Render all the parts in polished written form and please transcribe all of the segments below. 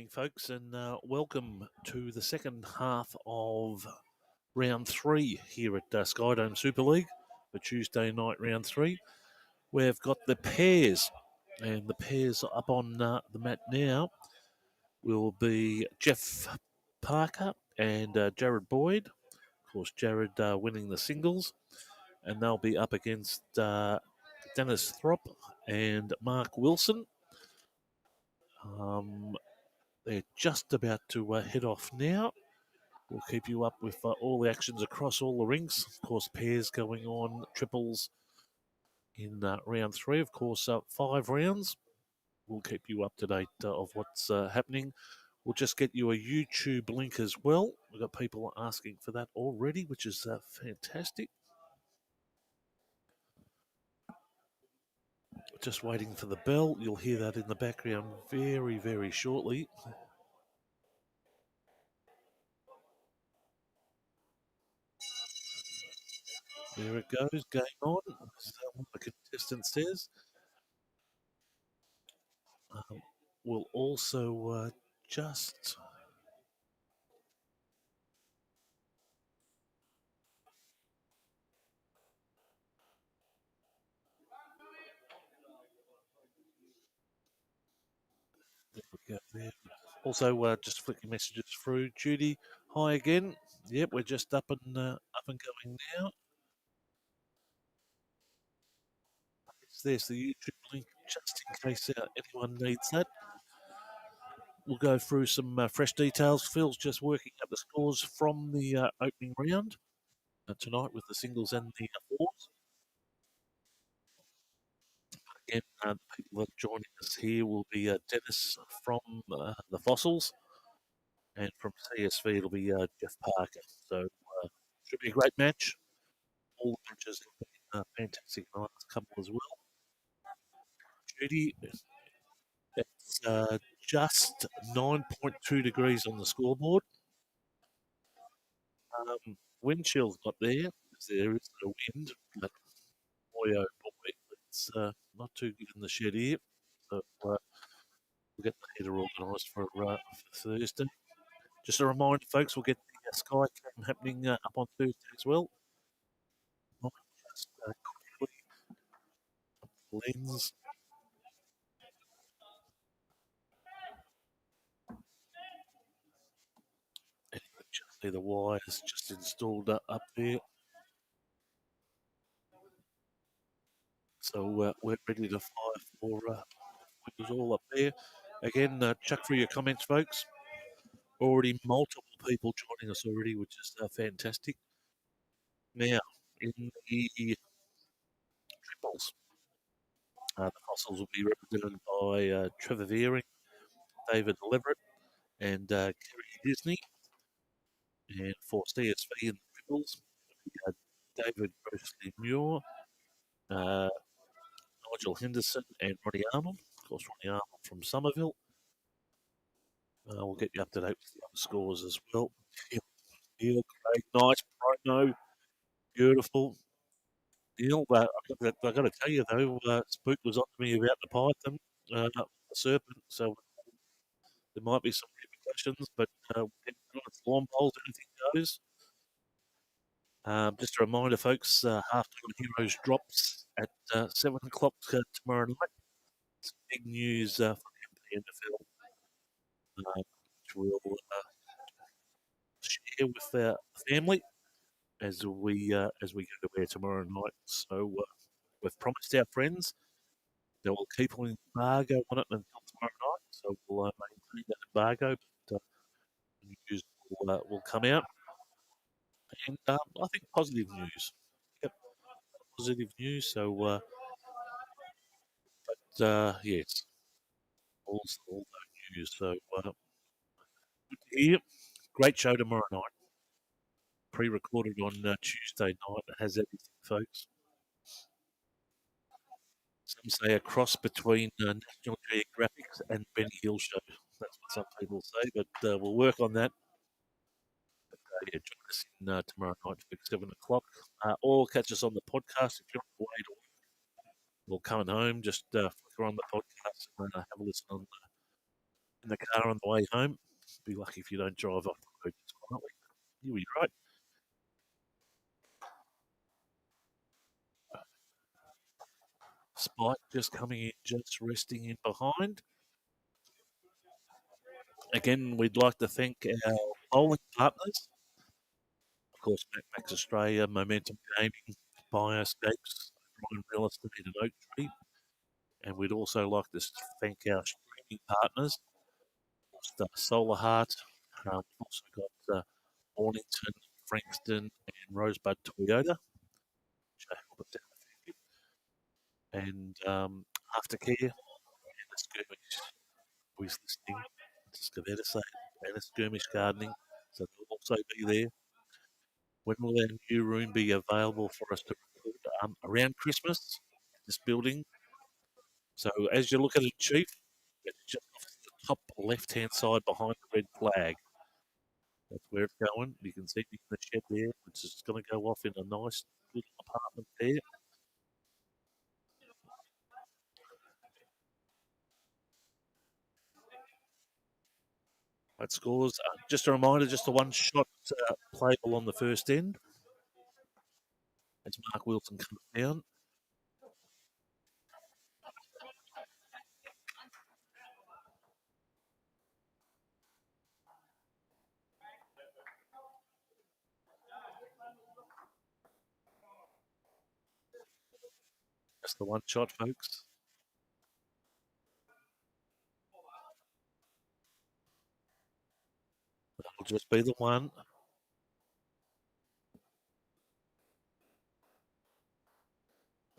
evening, folks, and welcome to the second half of round 3 here at Skyedome Superleague for Tuesday night round 3. We've got the pairs, and the pairs up on the mat now will be Jeff Parker and Jared Boyd. Of course, Jared winning the singles, and they'll be up against Dennis Throp and Mark Wilson. They're just about to head off now. We'll keep you up with all the actions across all the rinks. Of course, pairs going on, triples in round 3. Of course, 5 rounds. We'll keep you up to date of what's happening. We'll just get you a YouTube link as well. We've got people asking for that already, which is fantastic. Just waiting for the bell. You'll hear that in the background very, very shortly. There it goes, game on. So what the contestant says. We'll also just... There we go there. Also, just flicking messages through. Judy, hi again. Yep, we're just up and going now. There's the YouTube link, just in case anyone needs that. We'll go through some fresh details. Phil's just working out the scores from the opening round tonight with the singles and the fours. Again, the people that are joining us here will be Dennis from the Fossils, and from CSV it'll be Jeff Parker. So should be a great match. All the matches have been fantastic last couple as well. Judy, it's just 9.2 degrees on the scoreboard. Wind chill's not there, because there is no wind, but boy oh boy, it's not too good in the shed here. So we'll get the header organised for Thursday. Just a reminder, folks, we'll get the Skyedome happening up on Thursday as well. Just quickly lens. And just see the wires just installed up there. So we're ready to fire for windows all up there. Again, chuck through your comments, folks. Already multiple people joining us already, which is fantastic. Now, in the triples, the Fossils will be represented by Trevor Veering, David Leverett, and Kerry Disney. And for CSV in the triples, David Grosley Muir, Nigel Henderson, and Ronnie Arnold. Of course, Ronnie Arnold from Somerville. We'll get you up to date with the other scores as well. Neil, Craig, nice, Prono, beautiful. Neil, I've got to tell you though, Spook was on to me about the python, the serpent, so there might be some repercussions, but it's lawn bowls, anything goes. Just a reminder, folks, Halftime Heroes drops at 7 o'clock tomorrow night. It's big news for the NFL, which we'll share with the family as we go to bed tomorrow night. So we've promised our friends that we'll keep an embargo on it until tomorrow night. So we'll maintain that embargo, but news will come out. And I think positive news. Yep, positive news. So, but yes, all that news. So, good to hear. Great show tomorrow night. Pre-recorded on Tuesday night. It has everything, folks. Some say a cross between National Geographic and Benny Hill show. That's what some people say, but we'll work on that. Yeah, join us in tomorrow night at 7 o'clock. Or catch us on the podcast if you're on the way to work or coming home. Just flick on the podcast and have a listen on in the car on the way home. Be lucky if you don't drive off the road quietly. You'll be right. Spike just coming in, just resting in behind. Again, we'd like to thank our bowling partners. Of course, Max Australia, Momentum Gaming, Bioscapes, Ryan Real Estate and Oak Tree. And we'd also like to thank our streaming partners, Solar Heart. We've also got Mornington, Frankston, and Rosebud Toyota, which I help us out. And Aftercare and the Skirmish, who's listening, Scavetta say, and the Skirmish Gardening. So they'll also be there. When will our new room be available for us to record? Around Christmas, this building. So as you look at it, Chief, it's just off to the top left-hand side behind the red flag. That's where it's going. You can see it in the shed there, which is going to go off in a nice little apartment there. That scores. Just a reminder, just a one-shot playable on the first end. As Mark Wilson comes down. Just the one shot, folks. That'll just be the one.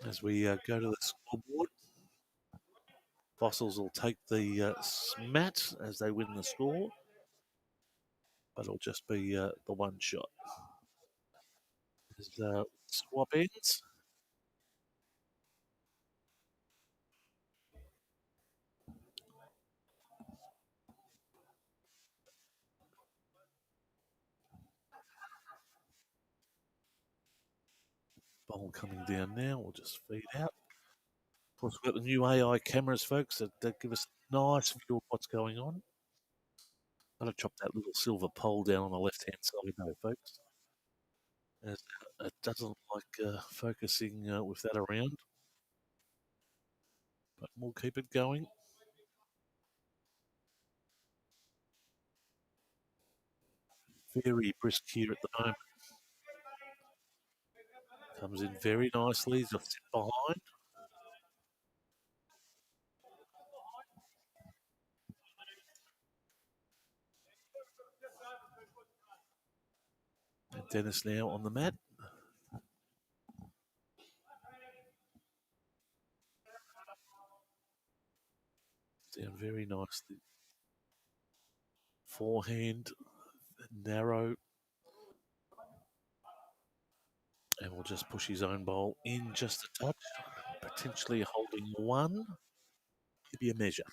As we go to the scoreboard, Fossils will take the mat as they win the score, but it'll just be the one shot. As swap ends. Ball coming down now. We'll just feed out. Of course, we've got the new AI cameras, folks, that give us a nice view of what's going on. I'm going to chop that little silver pole down on the left-hand side, though, folks. As it doesn't like focusing with that around. But we'll keep it going. Very brisk here at the moment. Comes in very nicely. Just sit behind. And Dennis now on the mat. Down very nicely. Forehand, narrow. And we'll just push his own bowl in just a touch. Potentially holding one. Maybe a measure.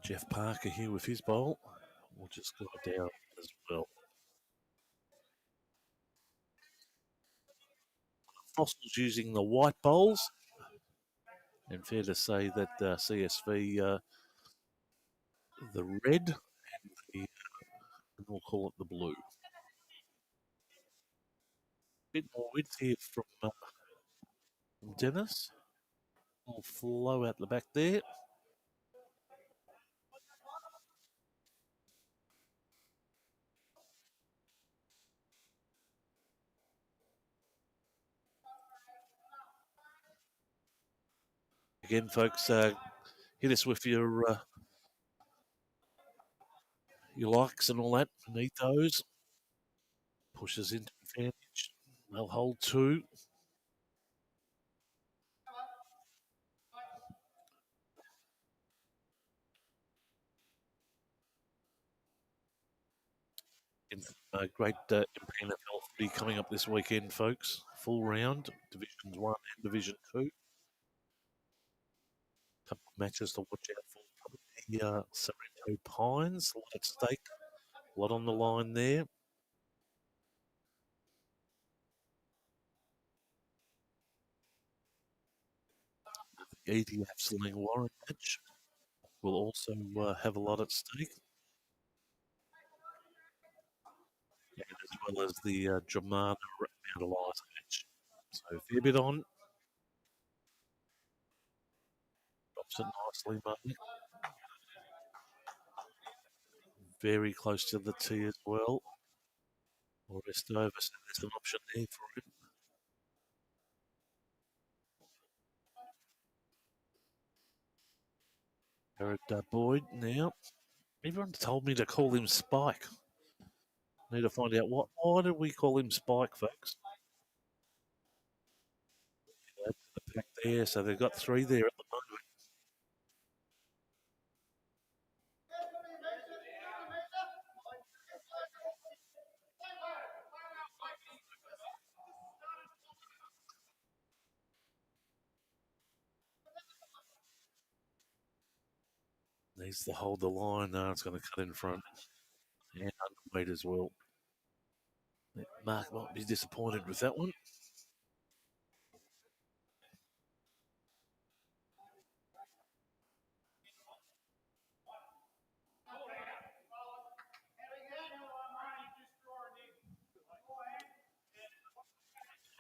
Jeff Parker here with his bowl. We'll just go down as well. Fossils using the white bowls. And fair to say that CSV, the red, and we'll call it the blue. Bit more width here from Dennis. Little flow out the back there. Again, folks, hit us with your likes and all that. Need those. Pushes into advantage. They'll hold two. Great NFL footy coming up this weekend, folks. Full round, Divisions 1 and Division 2. Couple of matches to watch out for. Probably Sorrento Pines, a lot at stake. lot on the line there. The ETF Sling Warren match will also have a lot at stake. And as well as the Germana Mount Eliza match. So fair bit on. Drops it nicely, Martin. Very close to the tee as well. Or rest over, so there's an option there for him. Jared Boyd now. Everyone told me to call him Spike. Need to find out why did we call him Spike, folks? That's the pack there, so they've got 3 there at the moment. Needs to hold the line. No, it's going to cut in front. And underweight as well. Mark might be disappointed with that one.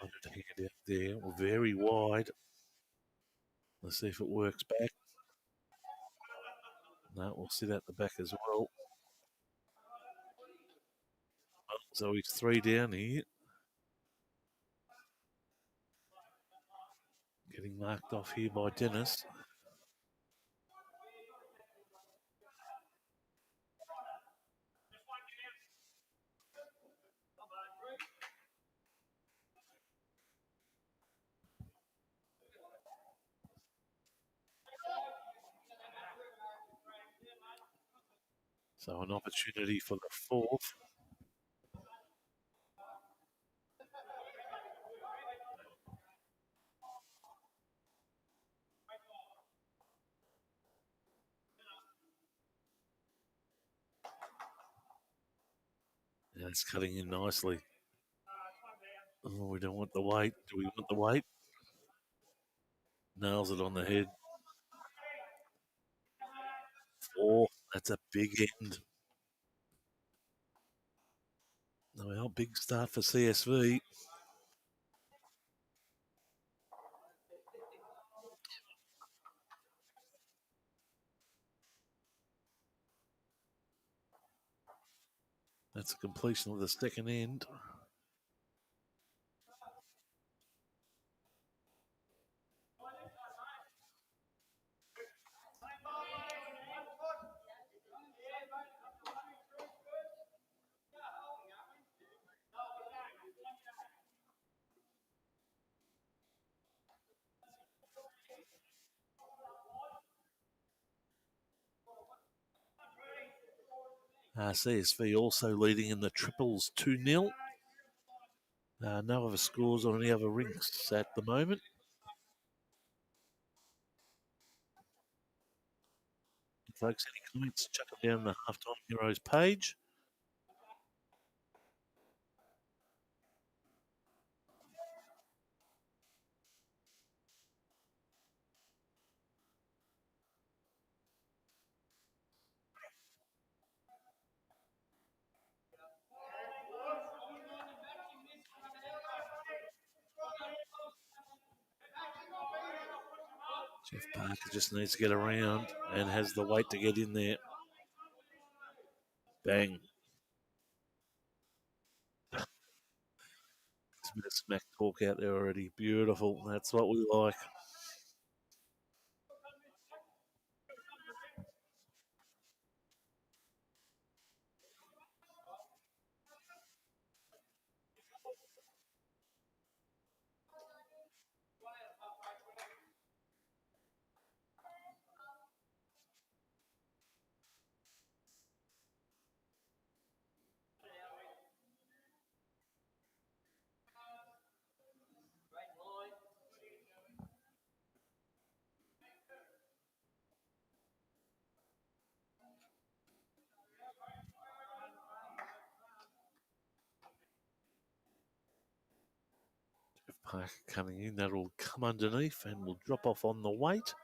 Hand out there, very wide. Let's see if it works back. No, we'll sit at the back as well. So he's 3 down here. Getting marked off here by Dennis. So an opportunity for the 4th. And it's cutting in nicely. Oh, we don't want the weight. Do we want the weight? Nails it on the head. 4. That's a big end. Well, big start for CSV. That's a completion of the second end. CSV also leading in the triples 2-0. No other scores on any other rinks at the moment. Folks, any comments, chuck them down the Halftime Heroes page. Jeff Parker just needs to get around and has the weight to get in there. Bang. There's a bit of smack talk out there already. Beautiful. That's what we like. Parker coming in. That'll come underneath and will drop off on the weight.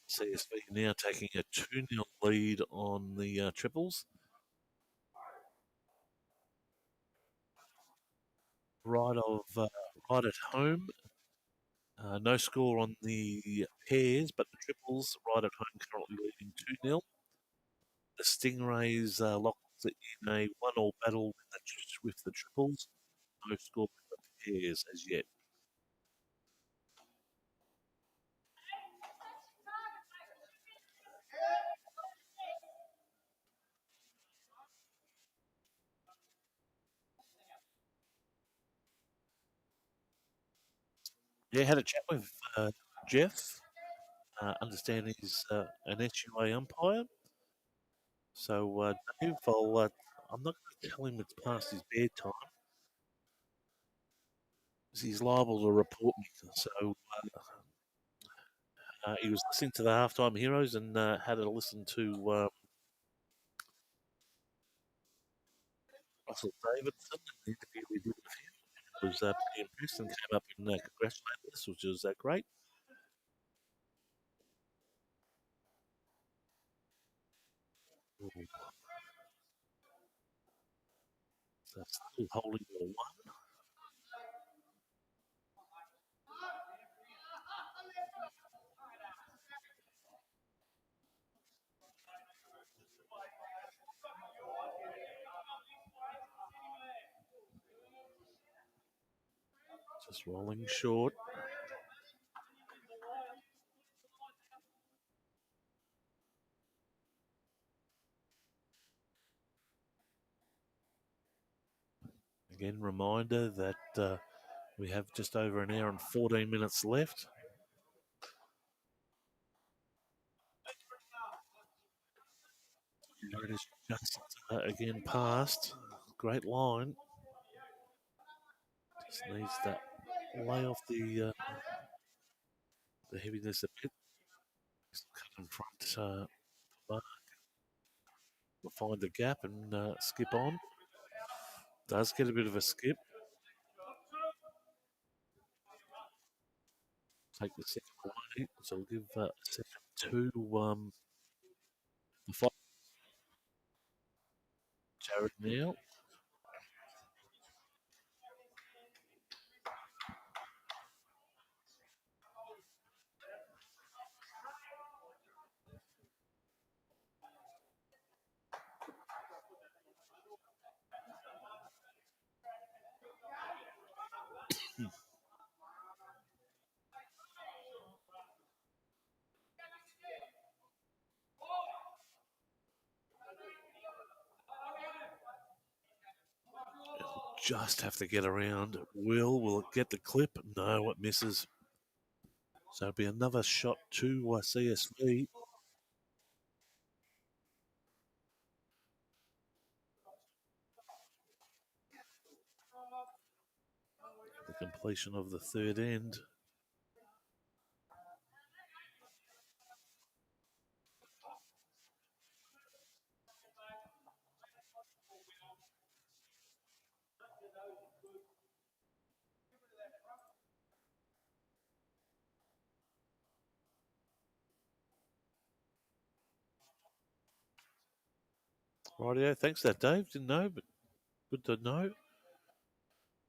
CSV now taking a 2-0 lead on the triples. Right at home. No score on the pairs, but the triples right at home currently leading 2-0. The Stingrays locked in a 1-all battle with the triples. No score with the pairs as yet. Yeah, had a chat with Jeff. Understand he's an SUA umpire. So, Dave, I'm not going to tell him it's past his bedtime. He's liable to report me. So, he was listening to the Halftime Heroes and had a listen to Russell Davidson, the interview we did with him. Was pretty impressed and came up and congratulated us, which was great. Ooh. So still holding the one. Just rolling short. Again, reminder that we have just over an hour and 14 minutes left. There it is, just again past. Great line. Just needs that lay off the heaviness a bit. Just cut in front. Mark will find the gap and skip on. Does get a bit of a skip. Take the second away, so we'll give a second to the fight. Jared now. Just have to get around. Will it get the clip? No, it misses. So it'll be another shot to CSV. The completion of the third end. Rightio, thanks for that, Dave. Didn't know, but good to know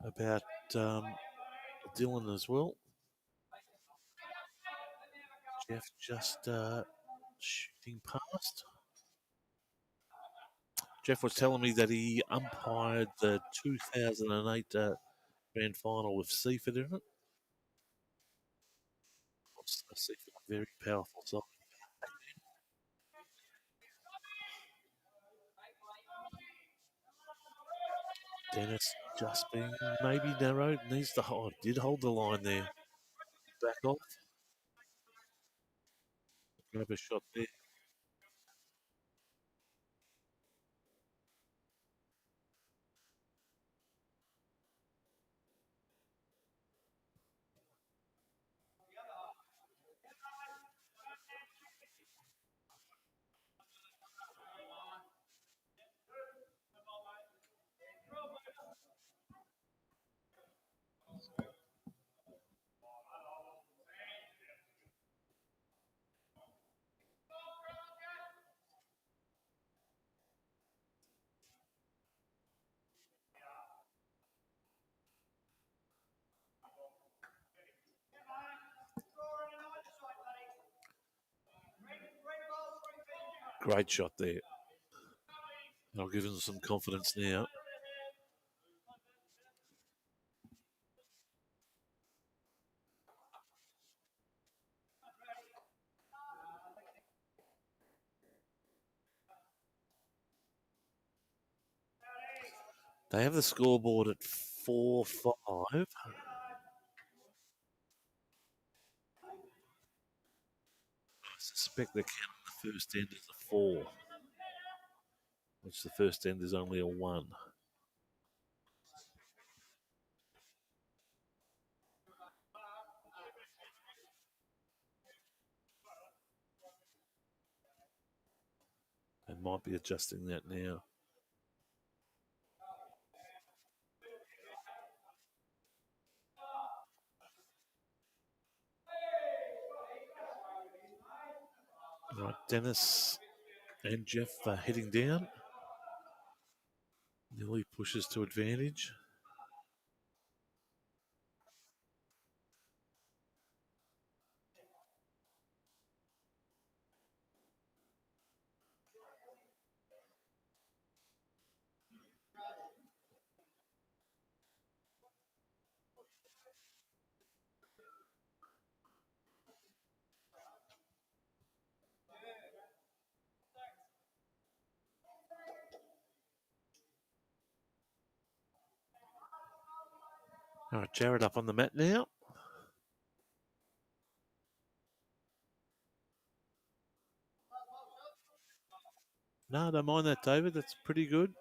about Dylan as well. Jeff just shooting past. Jeff was telling me that he umpired the 2008 grand final with Seaford in it. Seaford, very powerful side. Dennis just being maybe narrow, needs to hold, did hold the line there. Back off. Grab a shot there. Great shot there. I'll give him some confidence now. They have the scoreboard at 4-5. I suspect they're counting the first end as a 4, which the first end is only a 1. They might be adjusting that now. Right, Dennis and Jeff are heading down. Nearly pushes to advantage. All right, Jared up on the mat now. No, don't mind that, David. That's pretty good.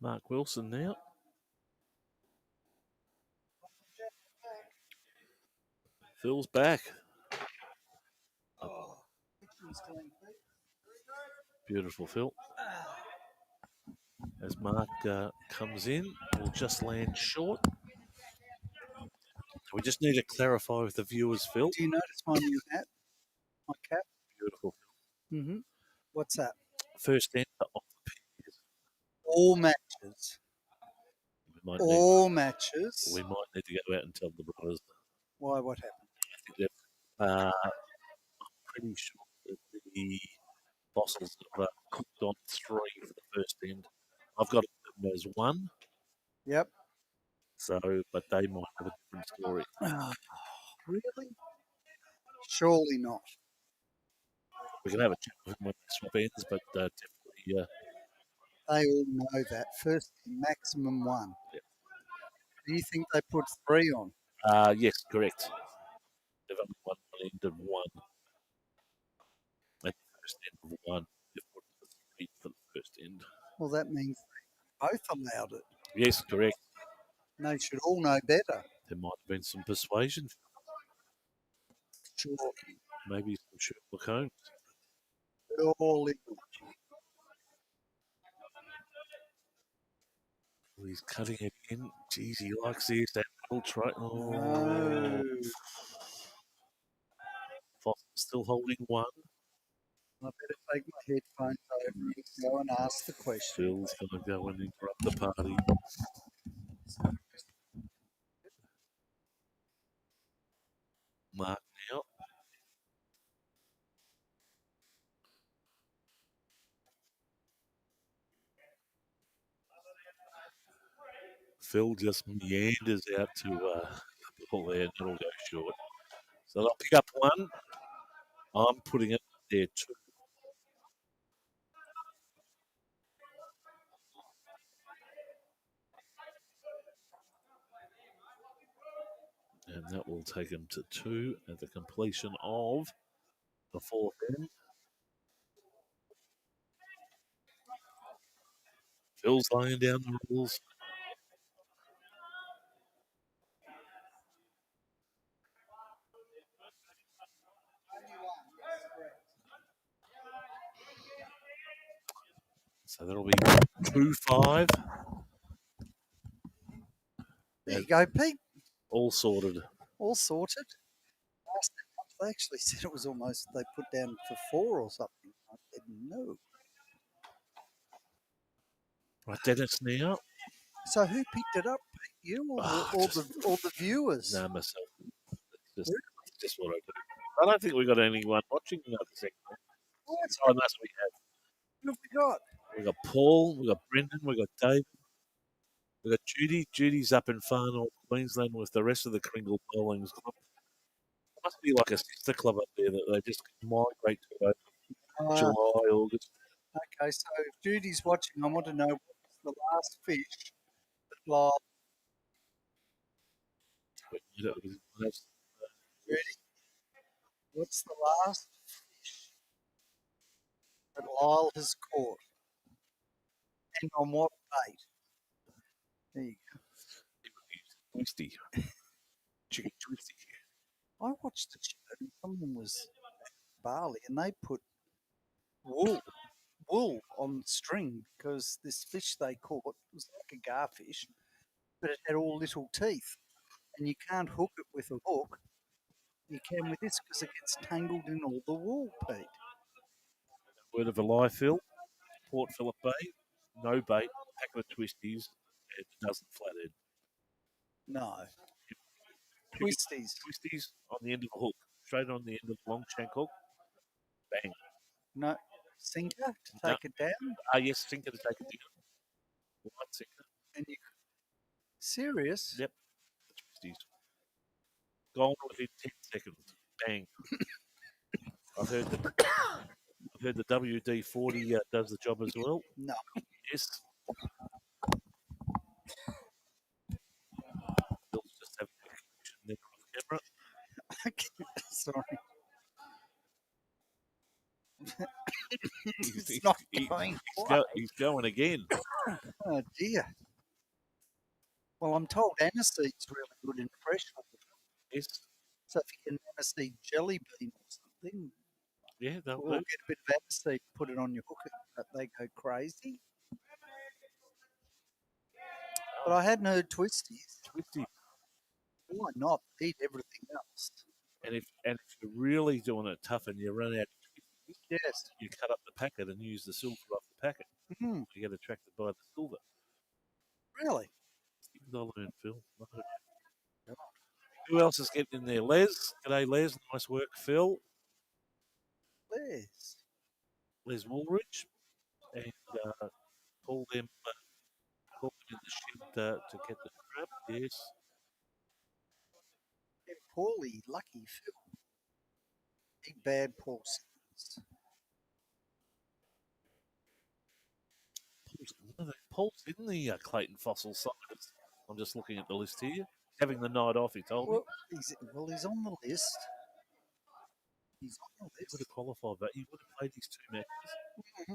Mark Wilson now. Phil's back. Beautiful, Phil. As Mark comes in, will just land short. We just need to clarify with the viewers, Phil. Do you notice my new hat? My cap? Beautiful. Mm-hmm. What's that? First end off the pairs. All matches. All matches. We might need to go out and tell the brothers. Why? What happened? I think I'm pretty sure that the bosses have cooked on 3 for the first end. I've got it as 1. Yep. So, but they might have a different story. Really? Surely not. We can have a chat with them when they swap ends, but definitely. They all know that. First, maximum 1. Yep. Do you think they put 3 on? Yes, correct. They've only won one end of 1. At the first end of 1, they've put 3 for the first end. Well, that means they both allowed it. Yes, correct. They should all know better. There might have been some persuasion. Sure. Maybe some Sherlock Holmes. Surely. He's cutting it in. Geez, he likes this. That middle try. Oh. No. Foster's still holding 1. I better take my headphones over and go and ask the question. Phil's going to go and interrupt the party. Mark now. Phil just meanders out to the ball there, and it'll go short. So they'll pick up 1. I'm putting it there 2. And that will take him to 2 at the completion of the 4th end. Phil's laying down the rules. So that'll be 2-5. There you go, Pete. All sorted. All sorted. They actually said it was almost, they put down for 4 or something. I said, No. Right, Dennis now. So who picked it up? Pete? You or Oh, all the viewers? nah, myself. It's just what I do. I don't think we got anyone watching the other segment. Oh, Oh, unless we have. who have we got? We got Paul, we got Brendan, we got Dave, we got Judy. Judy's up in far north Queensland with the rest of the Kringle Bowlings Club. It must be like a sister club up there that they just migrate to over Uh, July, August. okay, so if Judy's watching, I want to know what's the last fish that Lyle. Judy, what's the last fish that Lyle has caught, and on what bait? There you Twisty. Chicken twisty. go. I watched the show, and someone was Bali, and they put wool on string because this fish they caught was like a garfish, but it had all little teeth, and you can't hook it with a hook. You can with this because it gets tangled in all the wool, Pete. Word of a lie, Phil. Port Phillip Bay, no bait, packet of twisties, and a dozen flathead. No, Chicken twisties. twisties on the end of a hook, straight on the end of the long shank hook. Bang. No, sinker to No. take it down, Yes, sinker to take it down. One sinker. and you serious? Yep, the twisties. Gone within 10 seconds. Bang. I've heard the WD 40 does the job as well. No. Yes. Bill's just having a connection there off camera. Sorry, it's He's, not he- going. he's going again. Oh dear. Well, I'm told aniseed's really good in freshwater. Yes. So if you can aniseed jelly bean or something, Yeah, they'll or do. get a bit of aniseed, put it on your hook, they go crazy. But I hadn't heard twisties. Twisty. Why not? Eat everything else. And if you're really doing it tough and you run out of twisties, Yes. you cut up the packet and use the silver off the packet. Hmm. You get attracted by the silver. Really? Things I learned, Phil. Who else is getting in there? Les. G'day, Les. Nice work, Phil. Les. Les Woolridge. And pull them in the shed to get the crab. Yes. And Paulie, lucky Phil. Big bad Paul Simmons. Paul's in the Clayton Fossil Science. I'm just looking at the list here. Having the night off, he told me. He's on the list. He's on the He would list. have qualified, but he would have played his 2 matches. Mm-hmm.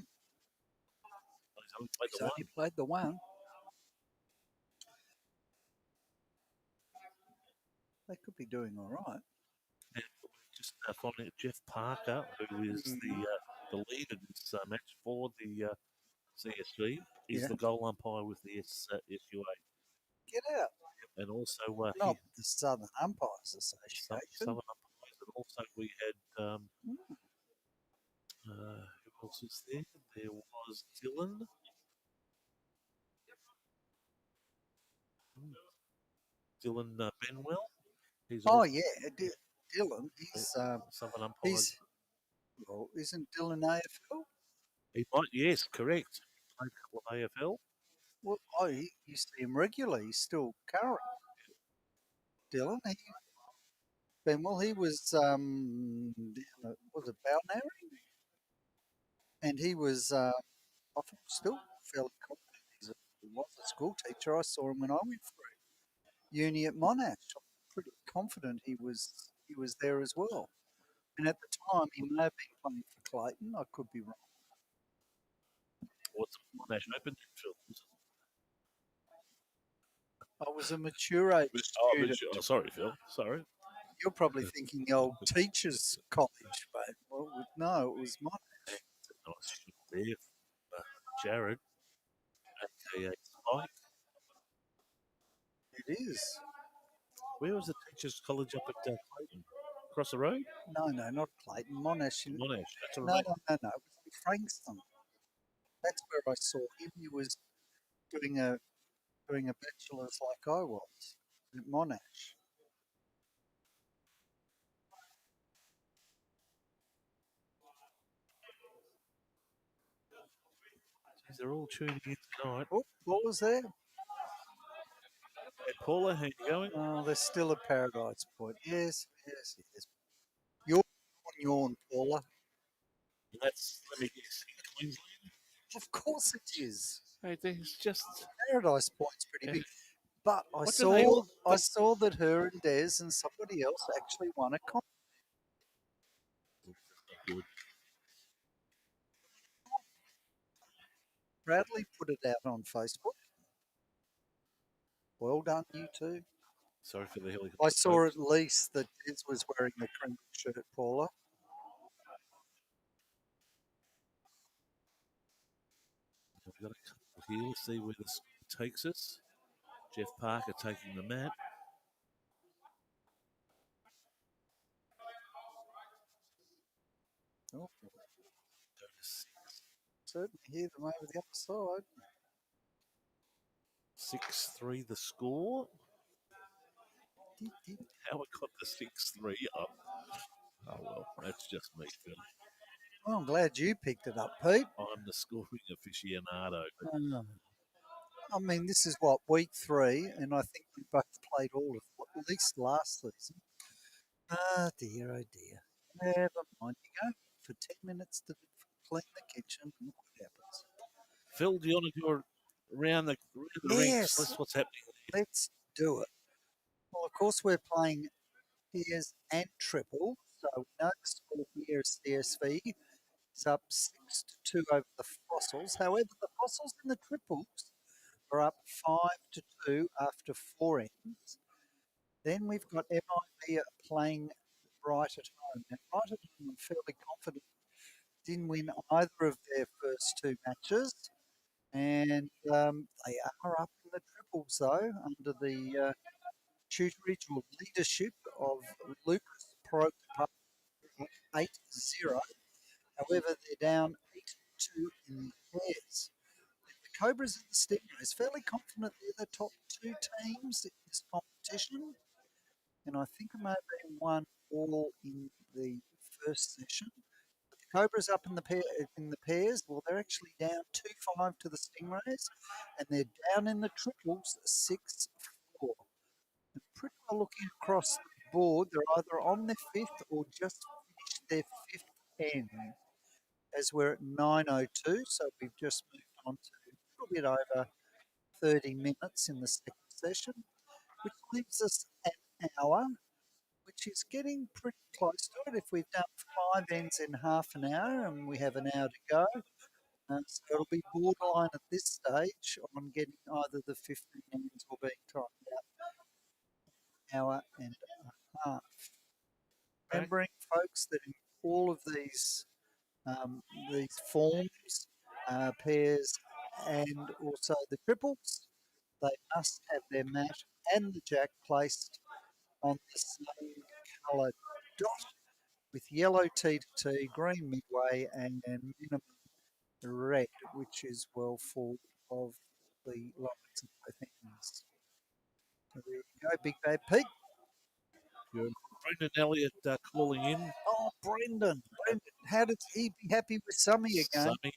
He's only played He's the one. only played the one. They could be doing all right. And just finding Jeff Parker, who is the lead in this match for the CSV, is the goal umpire with the SUA. Get out. And also Not the Southern Umpires Association. Southern umpires, and also we had who else was there? There was Dylan. Dylan Benwell. He's Dylan. He's Southern umpire. he's well, isn't Dylan AFL? He might, yes, correct. Played a couple of AFL. Well, you see him regularly. He's still current. Dylan. He was was it Balneary? And he was I think still fairly confident. He was a school teacher. I saw him when I went through uni at Monash. I'm pretty confident he was there as well. And at the time, he may have been playing for Clayton. I could be wrong. What's the Monash Open films? I was a mature age student. Sorry, Phil. Sorry. You're probably thinking the old teachers' college, but well, no, it was Monash. Nice shot there, Jared, aka Spike. It is. Where was the Teachers College up at Clayton? Across the road? No, not Clayton. Monash. Monash. That's all No, right. no, no, no. It was Frankston. That's where I saw him. He was doing a bachelor's like I was at Monash. Geez, they're all tuning in tonight. Oh, what was there? Hey, Paula, how you going? Oh, there's still a Paradise Point. Yes, yes, yes. Yawn, yawn, Paula. That's, let me guess, in Queensland. Of course it is. Hey, there's just, Paradise Point's pretty yeah. big. But I What do they saw all, I saw that her and Des and somebody else actually won a contest. good. Bradley put it out on Facebook. Well done, you two. Sorry for the I helicopter, saw folks. at least that Des was wearing the Kringle shirt, Paula. We've got a couple here. Let's see where this takes us. Jeff Parker taking the mat. Oh, Go to certainly hear them over the other side. 6-3 the score. How I got the 6-3 up. Oh, well, that's just me, Phil. Well, I'm glad you picked it up, Pete. I'm the scoring aficionado. I mean, this is what, week 3, and I think we both played all of at least last season. Ah, dear, oh dear. Never mind. You go for 10 minutes to clean the kitchen, and look what happens. Phil, do you want to go around the rinks? Yes, That's what's happening. let's do it. Well, of course, we're playing pairs and triple, so we know the score here is CSV. It's up 6-2 over the fossils. However, the fossils in the triples are up 5-2 after 4 ends. Then we've got MIV playing right at home. Now, right at home, I'm fairly confident didn't win either of their first 2 matches, and they are up in the triples though under the tutorage or leadership of Lucas Propa 8-0. However, they're down 8-2 in the pairs. The Cobras and the Stingrays fairly confident they're the top 2 teams in this competition, and I think it may have been 1 all in the first session. Cobras up in the pairs. Well, they're actually down 2-5 to the Stingrays, and they're down in the triples 6-4. And pretty well looking across the board, they're either on their 5th or just finished their 5th end, as we're at 9:02. So we've just moved on to a little bit over 30 minutes in the second session, which leaves us an hour, which is getting pretty close to it. If we've done 5 ends in half an hour and we have an hour to go, so it'll be borderline at this stage on getting either the 15 ends or being timed out an hour and a half. Okay. Remembering, folks, that in all of these forms, pairs, and also the triples, they must have their mat and the jack placed on the same colour dot with yellow T to T, green midway, and minimum red, which is well forward of the lines of both ends. So there you go, Big Bad Pete. You're Brendan Elliott calling in. Oh, Brendan. How does he be happy with Summy again? Summy,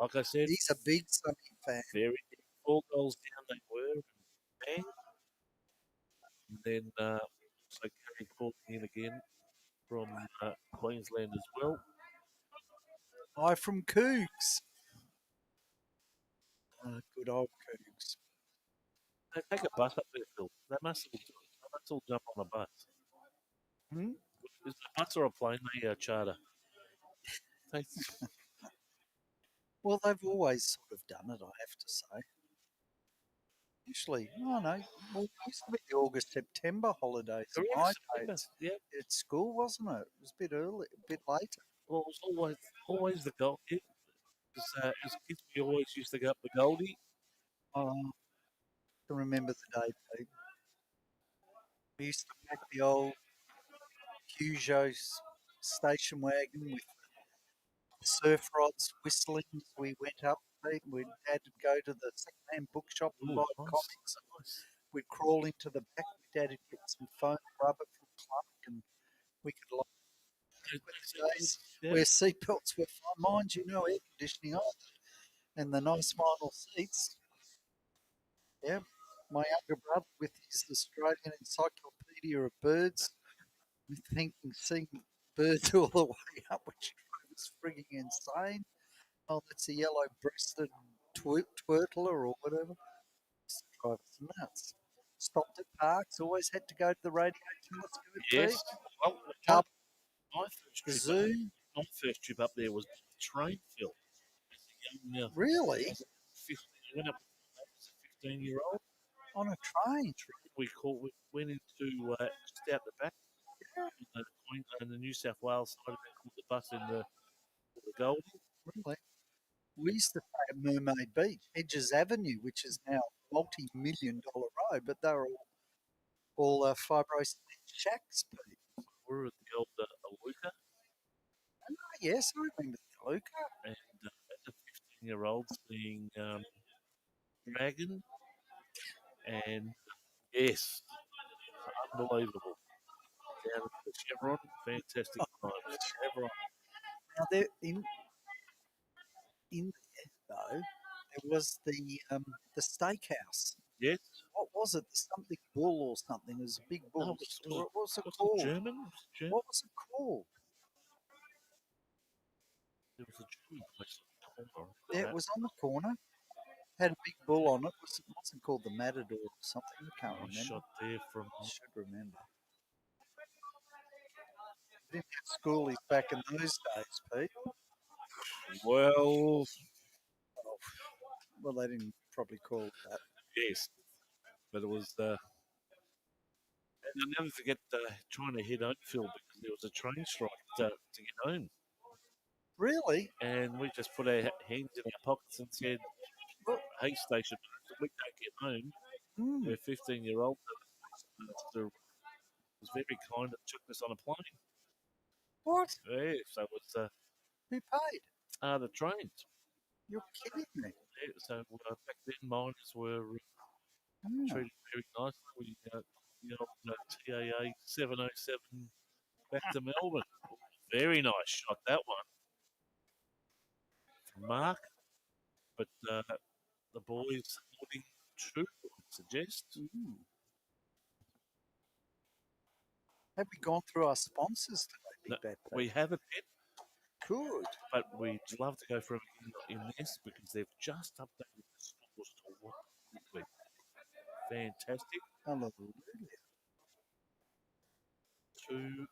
like I said, He's a big Summy fan. very 4 goals down they were. Bang. And then so Gary calling in again from Queensland as well. Hi from Cougs. Good old Cougs. They take a bus up there, Phil. They must all do it. They must all jump on a bus. Hmm? Is it a bus or a plane they charter? They, Well, they've always sort of done it, I have to say. Usually, oh no, well, it used to be the August September holidays in correct, my September. days Yeah. at school, wasn't it? It was a bit early, a bit later. Well, it was always the goal. As kids, we always used to go up the Goldie. I can remember the day, Pete. We used to pack the old Peugeot station wagon with surf rods whistling as we went up. We'd had to go to the second-hand bookshop and Ooh, buy nice, comics. nice. We'd crawl into the back. We'd had to get some foam rubber from Clark, and we could like days Yeah, where seatbelts were fine. Mind you, no air conditioning on, and the nice vinyl seats. Yeah, my younger brother with his Australian Encyclopedia of Birds, thinking seeing birds all the way up, which was frigging insane. Oh, that's a yellow-breasted twirtler or whatever. Used to drive us nuts. Stopped at parks. Always had to go to the radio telescope. yes. Well, Cub, my first the trip, zoo. up there was by train, Phil. As a young, Really? as a 15, I went up as a 15-year-old. On a train? We went into just out the back on the Queensland, the New South Wales side of it, called the bus in the Goldie. Really? We used to stay at Mermaid Beach, Hedges Avenue, which is now a multi-million dollar road, but they were all fibro shacks. We were at the old Aluka, Oh, yes, I remember the Luca. and as a 15-year-old seeing Dragon, and yes, unbelievable. Down at the Chevron, fantastic times. Chevron. Now, there, in there, though, there was the steakhouse. Yes, What was it? Something bull or something. It was a big bull. no, What was it was it called? German? Was it German? What was it called? There was a German place on the corner. Yeah, it was on the corner. Had a big bull on it. It wasn't called the Matador or something. I can't I remember. shot there from. Should remember. We didn't have schoolies back in those days, Pete. Well, Oh, well, they didn't probably call it that. yes, but it was. And I'll never forget trying to hit Oakfield because there was a train strike to get home, Really? and we just put our hands in our pockets and said, Well, "Hey, station master, we can't get home. hmm, We're 15-year-old." The master was very kind and took us on a plane. what? Yeah, so it was Who paid? the trains. You're kidding me. Yeah, so back then miners were Hmm. treated very nicely. We the old TAA 707 back to Melbourne. Very nice shot that one from Mark, but the boys holding two, I would suggest. Hmm. Have we gone through our sponsors today, No, Big Bad we Pete? have a bit, Good. but we'd love to go for them in this because they've just updated the stores to one quickly. Fantastic. Hallelujah. Two.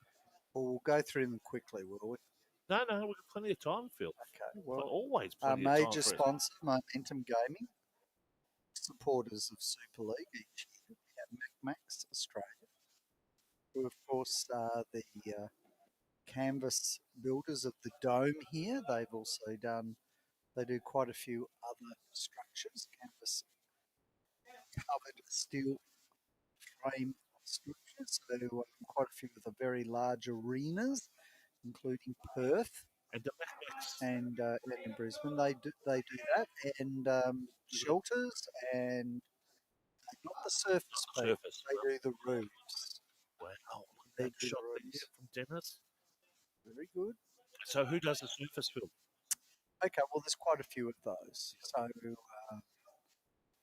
Well, we'll go through them quickly, will we? No, we've got plenty of time, Phil. Okay. But Well, always our plenty of time major for us. sponsor, Momentum Gaming, supporters of Super League each year. We have MacMax Australia, who, of course, are the canvas builders of the dome here. They've also they do quite a few other structures, canvas covered steel frame structures. So quite a few of the very large arenas, including Perth And the Max and in Brisbane. They do that, and shelters and not the surface people. surface. They do the roofs. Wow, look at They that do shot the there roofs. from Dennis. Very good. So who does the surface, Phil? Okay, well, there's quite a few of those. So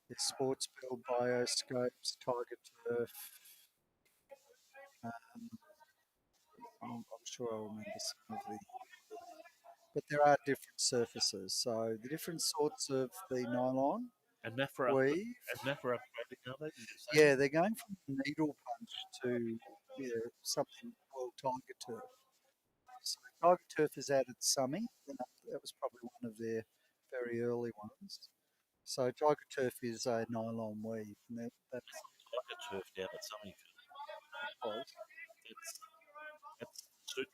there's Sports Build, Bioscopes, Tiger Turf. Um, I'm sure I'll remember some of the, but there are different surfaces. So the different sorts of the nylon And Mafra weave. upgrading, are they? Did you say? Yeah, they're going from needle punch to something called Tiger Turf. So Tiger Turf has added Summy. That was probably one of their very early ones. So Tiger Turf is a nylon weave, and that's Like a turf down at something. close.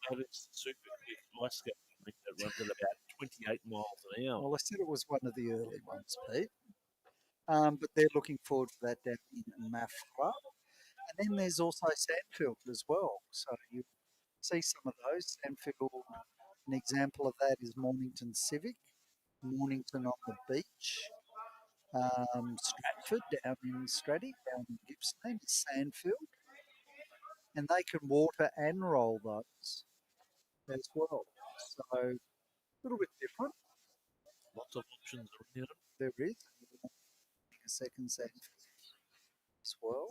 That is super quick ice skating rink that runs at about 28 miles an hour. Well, I said it was one of the early ones, Pete. But they're looking forward to that down in Mafra. And then there's also Sandfield as well. So you see some of those. Sandfield An example of that is Mornington Civic, Mornington on the Beach, Stratford down in Stratty, down in Gippsland, Sandfield, and they can water and roll those as well. So a little bit different. Lots of options around. There is a second Sandfield as well.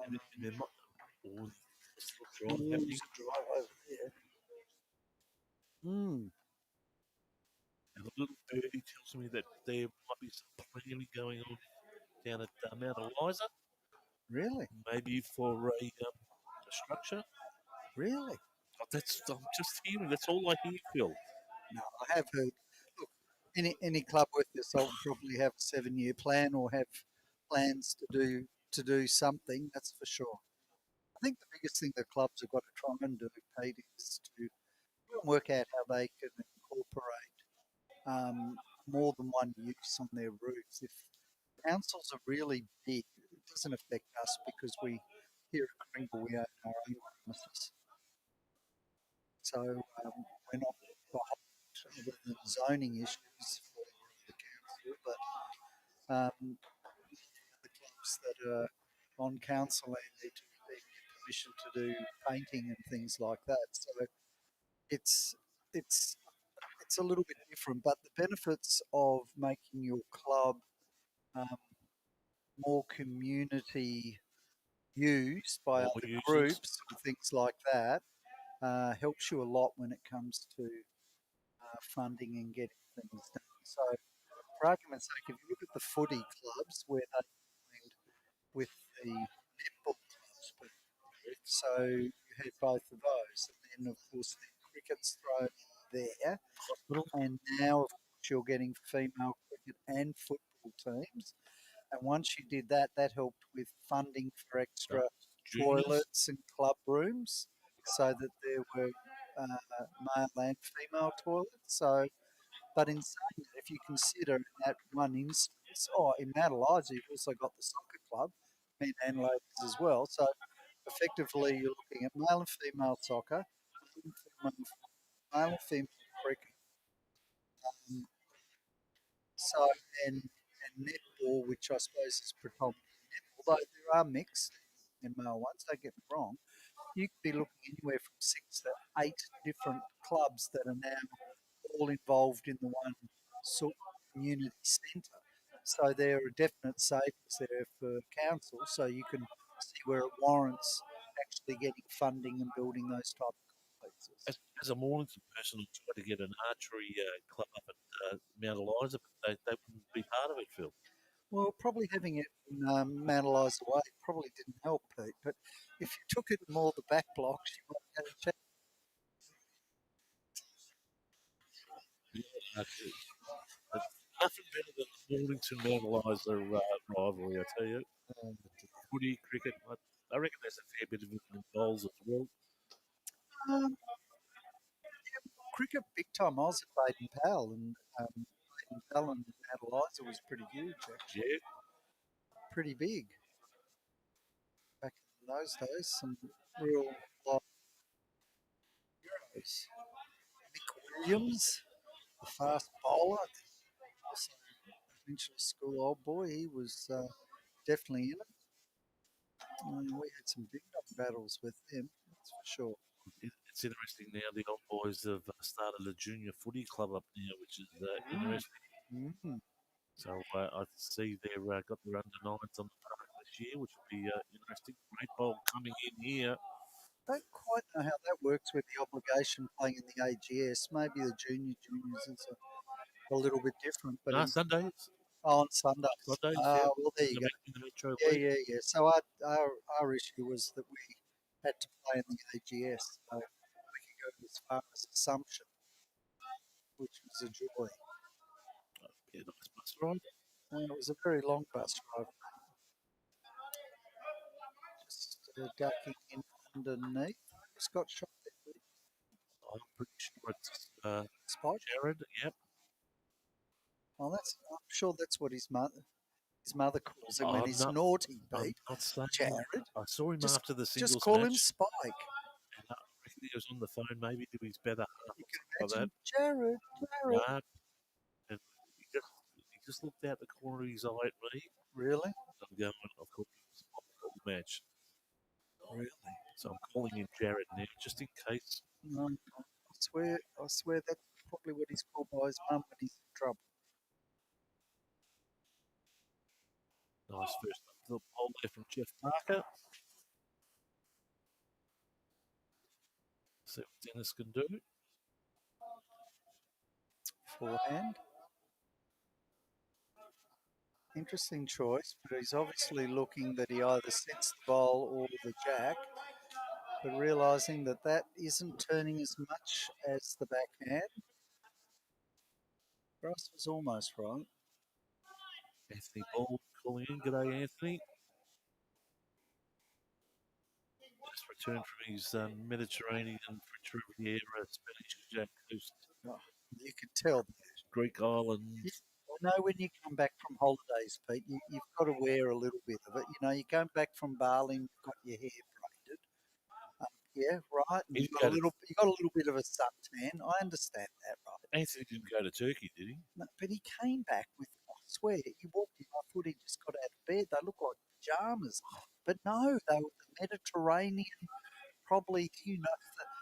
And there might, or there's a drive happening. There's a drive over there. Mm, And the little birdie tells me that there might be some planning going on down at Mount Eliza, really, maybe for a structure. really. But I'm just hearing. That's all I hear, Phil. No, I have heard. Look, any club worth their salt will probably have a 7-year plan or have plans to do something. That's for sure. I think the biggest thing that clubs have got to try and do, Pete, is to work out how they can incorporate more than one use on their roofs. If councils are really big, it doesn't affect us because we here at Kringle we own our own premises, so we're not beholden other than zoning issues for the council. But the clubs that are on council they need to get permission to do painting and things like that. So it's it's it's a little bit different, but the benefits of making your club um, more community used by More other users. groups and things like that helps you a lot when it comes to funding and getting things done. So, for argument's sake, if you look at the footy clubs where they joined with the netball clubs, so you had both of those, and then of course the cricket's thrown in there, Hospital. and now of course you're getting female cricket and football teams. And once you did that, that helped with funding for extra Juniors. toilets and club rooms so that there were male and female toilets. So, but in saying that, if you consider in that one instance, in Mount Eliza, you've also got the soccer club, men and ladies as well. So, effectively, you're looking at male and female soccer, male and female cricket. Um, so, and netball, which I suppose is predominantly although there are mixed and male ones, don't get me wrong, you could be looking anywhere from 6 to 8 different clubs that are now all involved in the one sort of community centre. So there are definite savings there for council, so you can see where it warrants actually getting funding and building those type of complexes. As a Mornington person, I tried to get an archery club up at Mount Eliza, but they wouldn't be part of it, Phil. Well, probably having it in Mount Eliza Way probably didn't help, Pete. But if you took it in more the back blocks, you might have a chat. Yeah, but nothing better than the Mornington Mount Eliza rivalry, I tell you. Footy, cricket, I reckon there's a fair bit of it in bowls as well. Um, Cricket big time. I was at Baden Powell, and Baden Powell and Mount Eliza was pretty huge, actually. Yeah, Pretty big back in those days. Some real live heroes. Mick Williams, the fast bowler, also provincial school old boy. He was definitely in it. We had some big dog battles with him, that's for sure. it's interesting now. The old boys have started a junior footy club up now, which is interesting. Mm-hmm. So I see they've got their under nines on the park this year, which will be interesting. Great bowl coming in here. Don't quite know how that works with the obligation playing in the AGS. Maybe the juniors is a little bit different, but Sundays. on Sundays. Sundays, yeah. Well, there you go. In the Metro Yeah, League. yeah, yeah. So our issue was that we had to play in the AGS, so we could go as far as Assumption, which was a joy. Yeah, nice bus ride. And it was a very long bus ride. Just ducking in underneath. Just got shot there. I'm pretty sure it's Spike. Jared. Yep. Oh, I'm sure that's what his mother calls him when I'm he's not. naughty, I'm Pete. not saying. Jared. I saw him Just after the just singles call him match, Spike. and I he was on the phone maybe to his better half You or can something like that. imagine Jared. Nah, and he just looked out the corner of his eye at me. Really? I'm going, of course, it's my football match. Really? So I'm calling in Jared now, just in case. No, I swear that's probably what he's called by his mum when he's in trouble. Nice first little ball there from Jeff Parker. See what Dennis can do. Forehand. Interesting choice, but he's obviously looking that he either sets the bowl or the jack, but realising that that isn't turning as much as the backhand. Russ was almost right. Anthony Ball calling in. G'day, Anthony. Just returned from his Mediterranean French Riviera Spanish Jack Coast Oh, you could tell. Greek You, islands. I know when you come back from holidays, Pete, you've got to wear a little bit of it. You know, you come back from Bali and you've got your hair braided. Yeah, right. And He you've didn't got go a to little, you got a little bit of a suntan. I understand that, right? Anthony didn't go to Turkey, did he? No, but he came back with, I swear, he walked in. I thought he just got out of bed. They look like pajamas, but no, they were the Mediterranean, probably He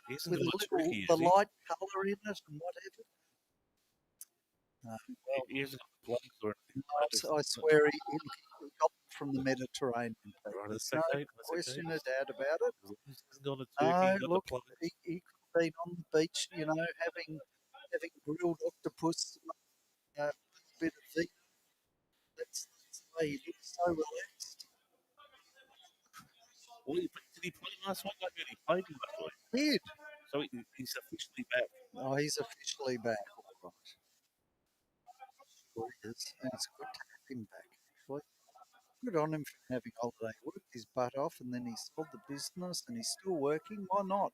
hasn't with a gone to little Turkey, the has he? light colour in it and whatever. Well, He hasn't got plugs or anything. I swear he got them from the Mediterranean. Pete. Right, There's that's no okay. That's okay. question or doubt about it. As long as he hasn't gone to Turkey No, and got the look, plugs. he could have been on the beach, you know, having grilled octopus, a bit of vino. That's the way he looks, so relaxed. Well, did he play last week? I heard he played last week. Did. So he's officially back. Oh, he's officially back. All right. Sure he is. And it's good to have him back, actually. Good on him for having holiday. Worked his butt off and then he sold the business and he's still working. Why not?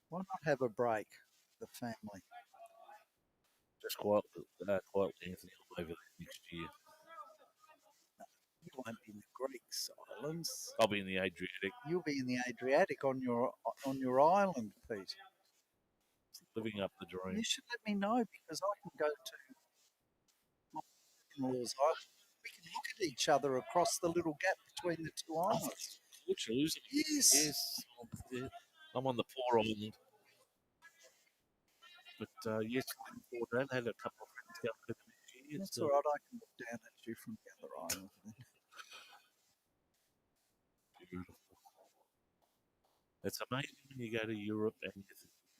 Why not have a break, the family? Just quietly, Anthony, I'm over there next year. You won't be in the Greek islands. I'll be in the Adriatic, You'll be in the Adriatic on your island, Pete. living up the dream. You should let me know because I can go to my in-laws' island. We can look at each other across the little gap between the two Oh, islands. Fortunately, isn't it? Yes. Yes. Yeah. I'm on the Four Island. But yes, looking forward to that. Had a couple of friends go over this year. That's So all right. I can look down at you from the other island. Then. beautiful. It's amazing when you go to Europe and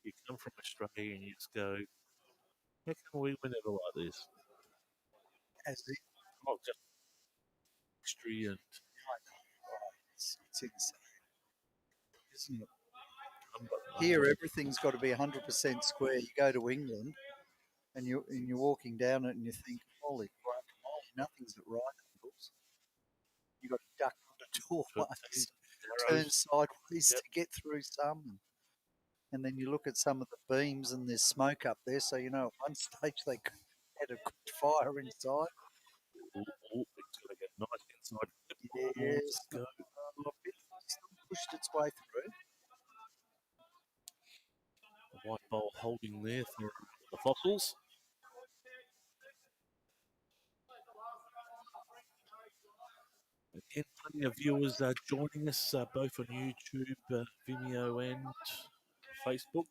you come from Australia and you just go, how come we were never like this? As it, Oh, just history and it's insane, isn't it? unbelievable. Here, everything's got to be 100% square. You go to England and you're walking down it and you think, holy guacamole, nothing's at right angles. You got to duck under doorways, turn Arrows. sideways Yep. to get through some. And then you look at some of the beams and there's smoke up there, so you know at one stage they had a good fire inside. It's got to get nice inside. Yes, Go. it still pushed its way through. The white bowl holding there for the fossils. Again, plenty of viewers joining us both on YouTube, Vimeo, and Facebook.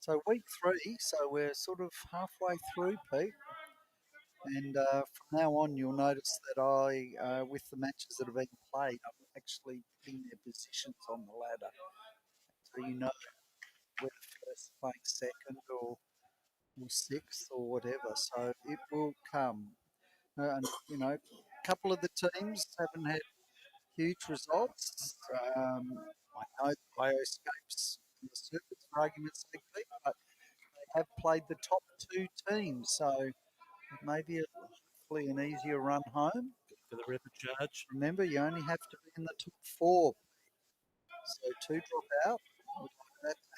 So week 3, so we're sort of halfway through, Pete. And from now on, you'll notice that with the matches that have been played, I'm actually putting their positions on the ladder, so you know whether first playing second or sixth or whatever. So it will come. And you know, a couple of the teams haven't had huge results. I know Bioscapes in the circuits for argument's sake, Pete, but they have played the top 2 teams, so maybe hopefully an easier run home. For the rapid charge. Remember, you only have to be in the top 4, so 2 drop out. We'd like that to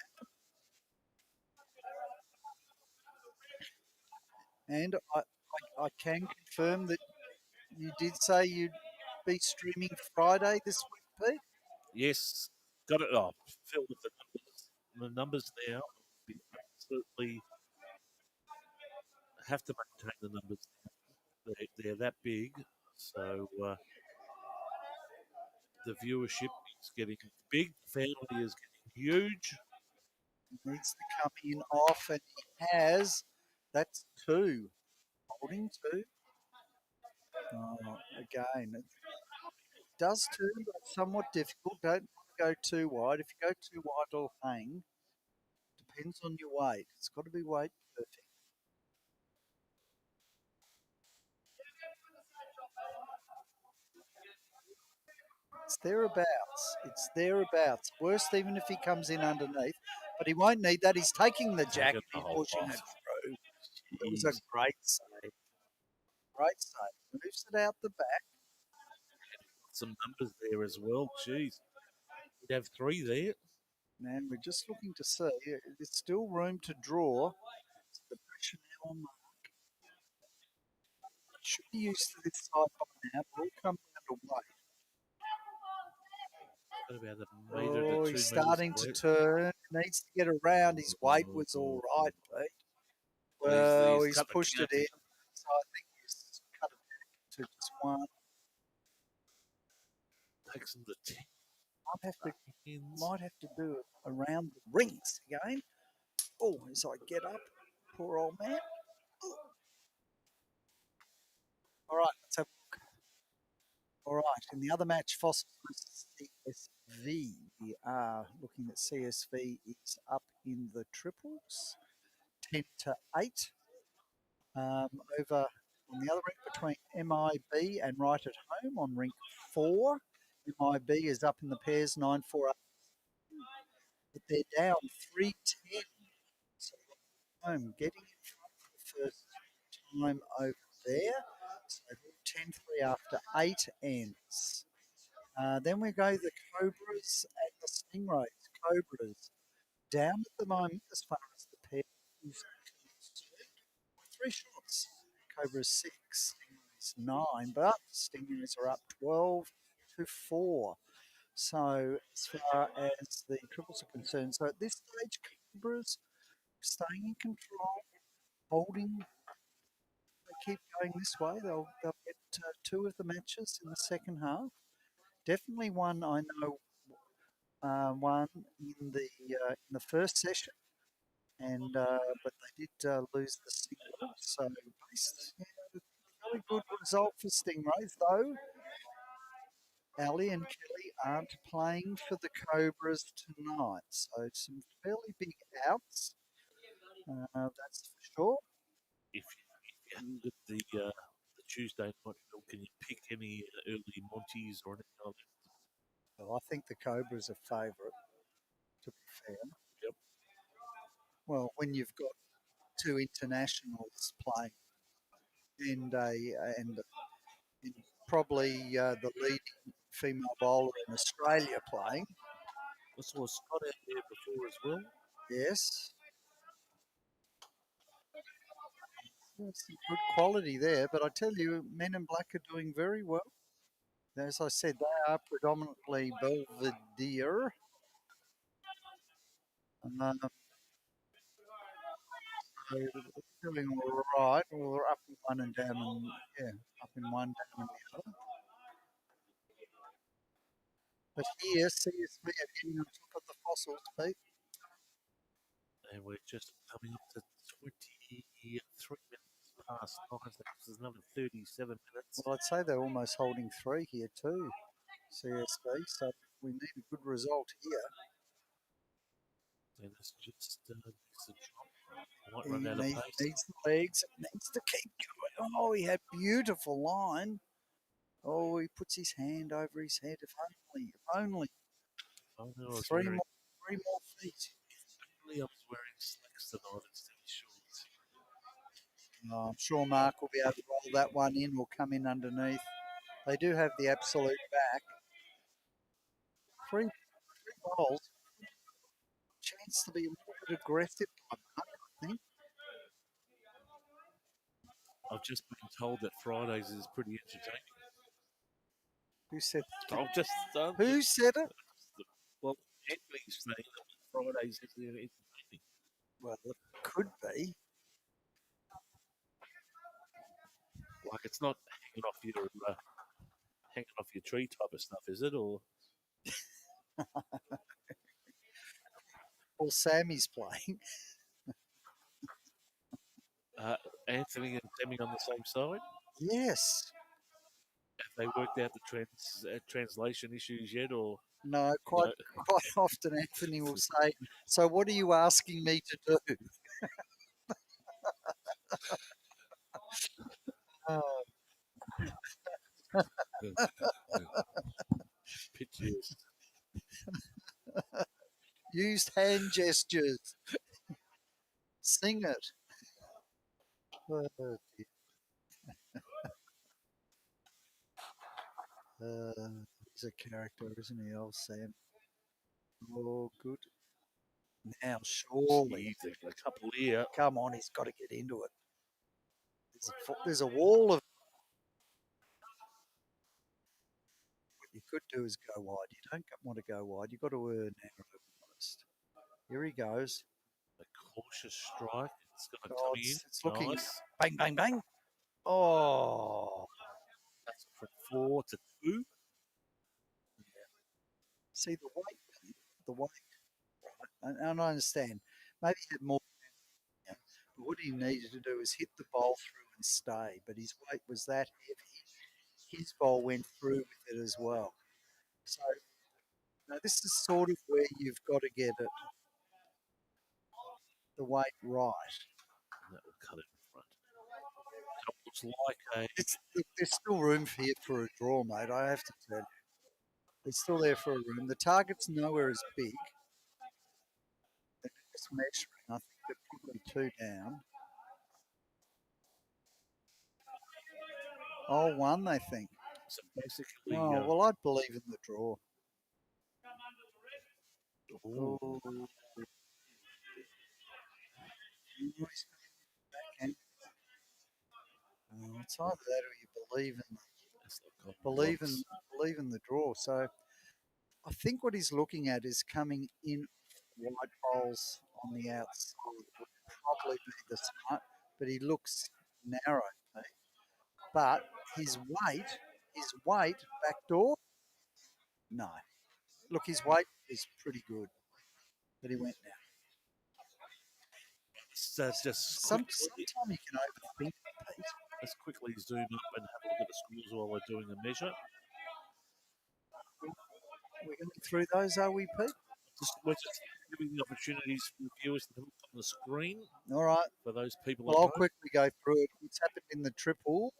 happen. And I can confirm that you did say you'd be streaming Friday this week, Pete. Yes, got it. Oh, Phil with the numbers. The numbers now. We absolutely have to maintain the numbers. They're that big, so the viewership is getting big. The family is getting huge. He needs to come in off, and he has. That's two. Holding two. Oh, again, it does two, but somewhat difficult. Don't go too wide. If you go too wide, it'll hang. Depends on your weight. It's got to be weight perfect. It's thereabouts. It's thereabouts. Worst even if he comes in underneath, but he won't need that. He's taking the Take jack it and the he's whole pushing lot. it through. It was a Jeez. great save. Great save. Moves it out the back. Some numbers there as well. Jeez. We'd have three there. And we're just looking to see. There's still room to draw. So the pressure now on Mark. Should be used to this side by now, but all come down to weight. Got about a metre to Oh, he's 2 metres starting to away. turn. Needs to get around. His weight was all right, Pete. Well, He's he's cut the pushed it in. county. So I think he's cut it back to just one. Takes him to 10. Might have to, Ends. might have to do it around the rings again. Oh, as I get up, poor old man. Oh. All right, let's have a look. All right, in the other match, Fossils versus CSV. We are looking at CSV is up in the triples, 10-8. Over on the other rink between MIB and Right at Home on rink 4. MIB is up in the pairs 9-4 up, but they're down 3-10. So Home getting in front for the first time over there. So 10-3 after 8 ends. Then we go the Cobras and the Stingrays. Cobras down at the moment as far as the pair is concerned. 3 shots. Cobras 6, Stingrays 9, but Stingrays are up 12-4. So as far as the triples are concerned, so at this stage, Cobras staying in control, holding. They keep going this way. They'll get 2 of the matches in the second half. Definitely one I know. One in the first session, and but they did lose the single. So very good result for Stingrays, though. Ali and Kelly aren't playing for the Cobras tonight, so some fairly big outs. That's for sure. If you look at the Tuesday night film, can you pick any early Monties or anything like that? Well, I think the Cobras are favourite, to be fair. Yep. Well, when you've got 2 internationals playing and and probably the leading female bowler in Australia playing. I saw Scott out there before as well. Yes, that's some good quality there. But I tell you, Men in Black are doing very well. As I said, they are predominantly Belvedere. So they're doing all right. Well, we're up in one and down, and yeah, up in one, down in the other. But here, CSV are getting on top of the Fossils, Pete. And we're just coming up to 23 minutes past 9, so there's another 37 minutes. Well, I'd say they're almost holding 3 here too, CSV. So we need a good result here. And it's just needs to drop. Might He run out of pace. needs the legs, needs to keep going. Oh, he had beautiful line. Oh, he puts his hand over his head. If only Oh no, I was 3 wearing. more, 3 more feet. Only I was wearing slacks tonight instead of shorts. Oh, I'm sure Mark will be able to roll that one in or come in underneath. They do have the absolute back. Three bowls. Chance to be a little bit aggressive by Mark, I think. I've just been told that Fridays is pretty entertaining. Who said I've just Who said it? Anthony's saying that Fridays is entertaining. Well, it could be. Like it's not hanging off your tree type of stuff, is it? Or Or Sammy's playing. uh, Anthony and Demi on the same side? Yes. Have they worked out the translation issues yet? Or No, you quite know, quite often Anthony will say, "So what are you asking me to do?" Oh, pictures? used hand gestures. Sing it. Oh, dear. He's a character, isn't he, old Sam? Oh, good. Now, surely. Jeez, a couple here. Come on, he's got to get into it. There's a wall of. What you could do is go wide. You don't want to go wide. You've got to narrow first. Here he goes. A cautious strike. It's going to Oh, come in. it's looking Nice. bang, bang, bang. Oh, That's from 4-2. see the weight, and I understand. Maybe he had more, but what he needed to do is hit the bowl through and stay. But his weight was that heavy. His bowl went through with it as well. So now this is sort of where you've got to get it the weight right. That will cut it in front. It looks like a Look, there's still room here for a draw, mate. I have to tell you, there's still there for a room. The target's nowhere as big. They're just measuring. I think they're probably two down. Oh, one, they think. so basically. Oh, well, I'd believe in the draw. Ooh, Oh, it's either that or you that's not believe in, blocks. believe in the draw. So I think what he's looking at is coming in wide holes on the outside. Would probably be the smart, but he looks narrow. Eh? But his weight backdoor, no. Look, his weight is pretty good, but he went now. So just quickly, Sometime you can overthink it, Pete. let's quickly zoom up and have a look at the scores while we're doing the measure. We're going through those, are we, Pete? We're just giving the opportunities for the viewers to look on the screen All right. for those people Well, at I'll home. quickly go through it. What's happened in the triples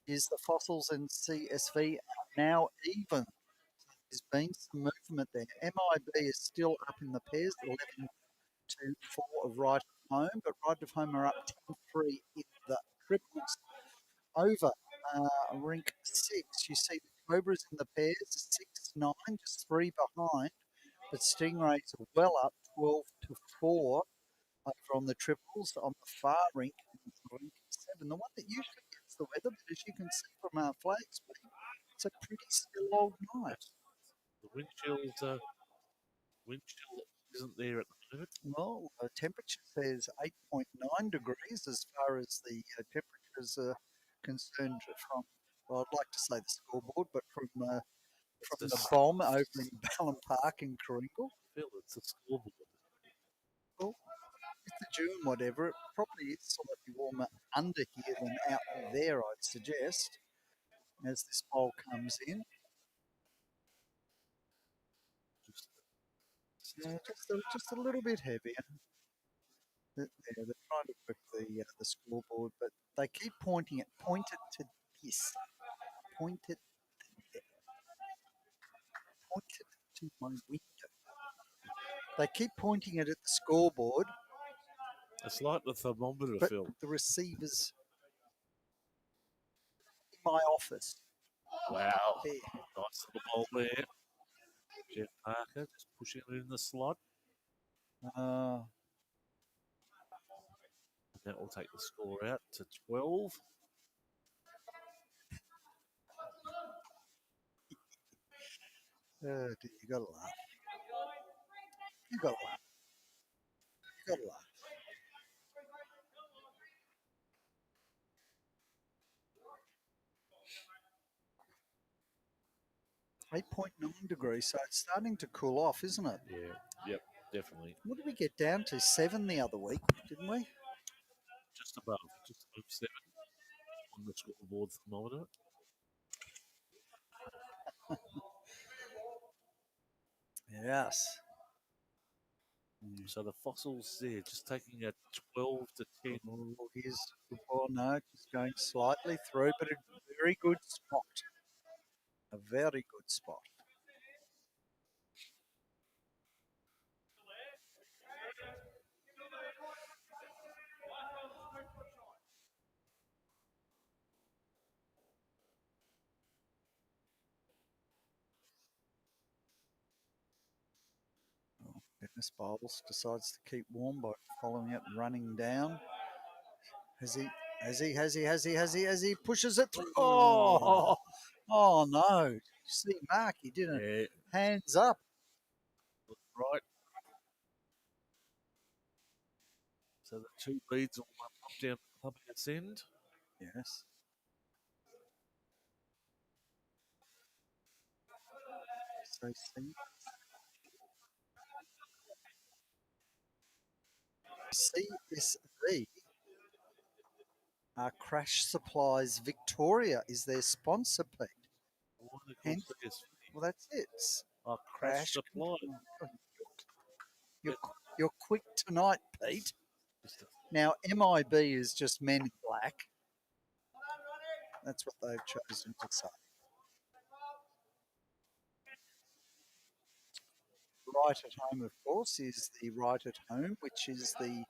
is the fossils and CSV are now even. There's been some movement there. MIB is still up in the pairs, 11-4 of Right of Home, but Right of Home are up 10-3 in the triples. Over rink 6, you see the Cobras in the pairs, 6-9, just 3 behind, but Stingrays are well up, 12-4 over on the triples. On the far rink, rink 7, the one that usually gets the weather, but as you can see from our flag speed, it's a pretty still old night. The wind chill isn't there at the moment. Well, the temperature says 8.9 degrees as far as the temperatures are concerned from, well, I'd like to say the scoreboard, but It's from the just, bomb over in Ballon Park in Kooringal. I feel it's a scoreboard. Well, with the June, whatever, it probably is slightly warmer under here than out there, I'd suggest, as this bowl comes in. Just, Yeah, just a little bit heavier. They're trying to work the scoreboard, but they keep pointing it. Point it to this. Point it there. Point it to my window. They keep pointing it at the scoreboard, it's like the thermometer, but Phil. the receivers in my office. Wow. There. Nice little ball there. Jeff Parker just pushing it in the slot. Uh, And that will take the score out to 12. you got to laugh. You got to laugh. You got to laugh. 8.9 degrees, so it's starting to cool off, isn't it? Yeah, yep, definitely. What did we get down to? 7 the other week, didn't we? Just above 7 on the scoreboard thermometer. Yes. Mm. So the fossils there, just taking a 12 to 10. Oh, here's the ball. No, just going slightly through, but a very good spot. A very good spot. Oh, Dennis Bibles decides to keep warm by following it and running down. Has he? Has he? Pushes it through. Oh, oh no. You see, Mark, he didn't. Yeah, Hands up. right. So the two leads will pump down the clubhouse end. Yes. So CSV Crash Supplies Victoria is their sponsor, Pete. Why are they called Hence, CSV? well, that's it. Crash Crash. supply. You're, Yep. you're quick tonight, Pete. Just Now, MIB is just Men in Black. That's what they've chosen to say. Right at Home, of course, is the Right at Home, which is the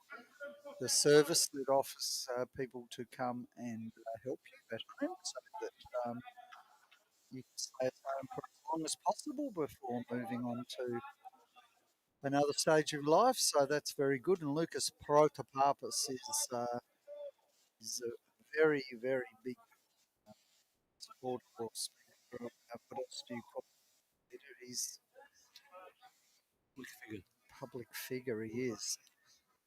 service that offers people to come and help you at home so that you can stay at home for as long as possible before moving on to another stage of life. So that's very good. And Lucas Protopapis is a very, very big supporter of Speaker. What else do you call it? He's quick figure. a public figure, he is.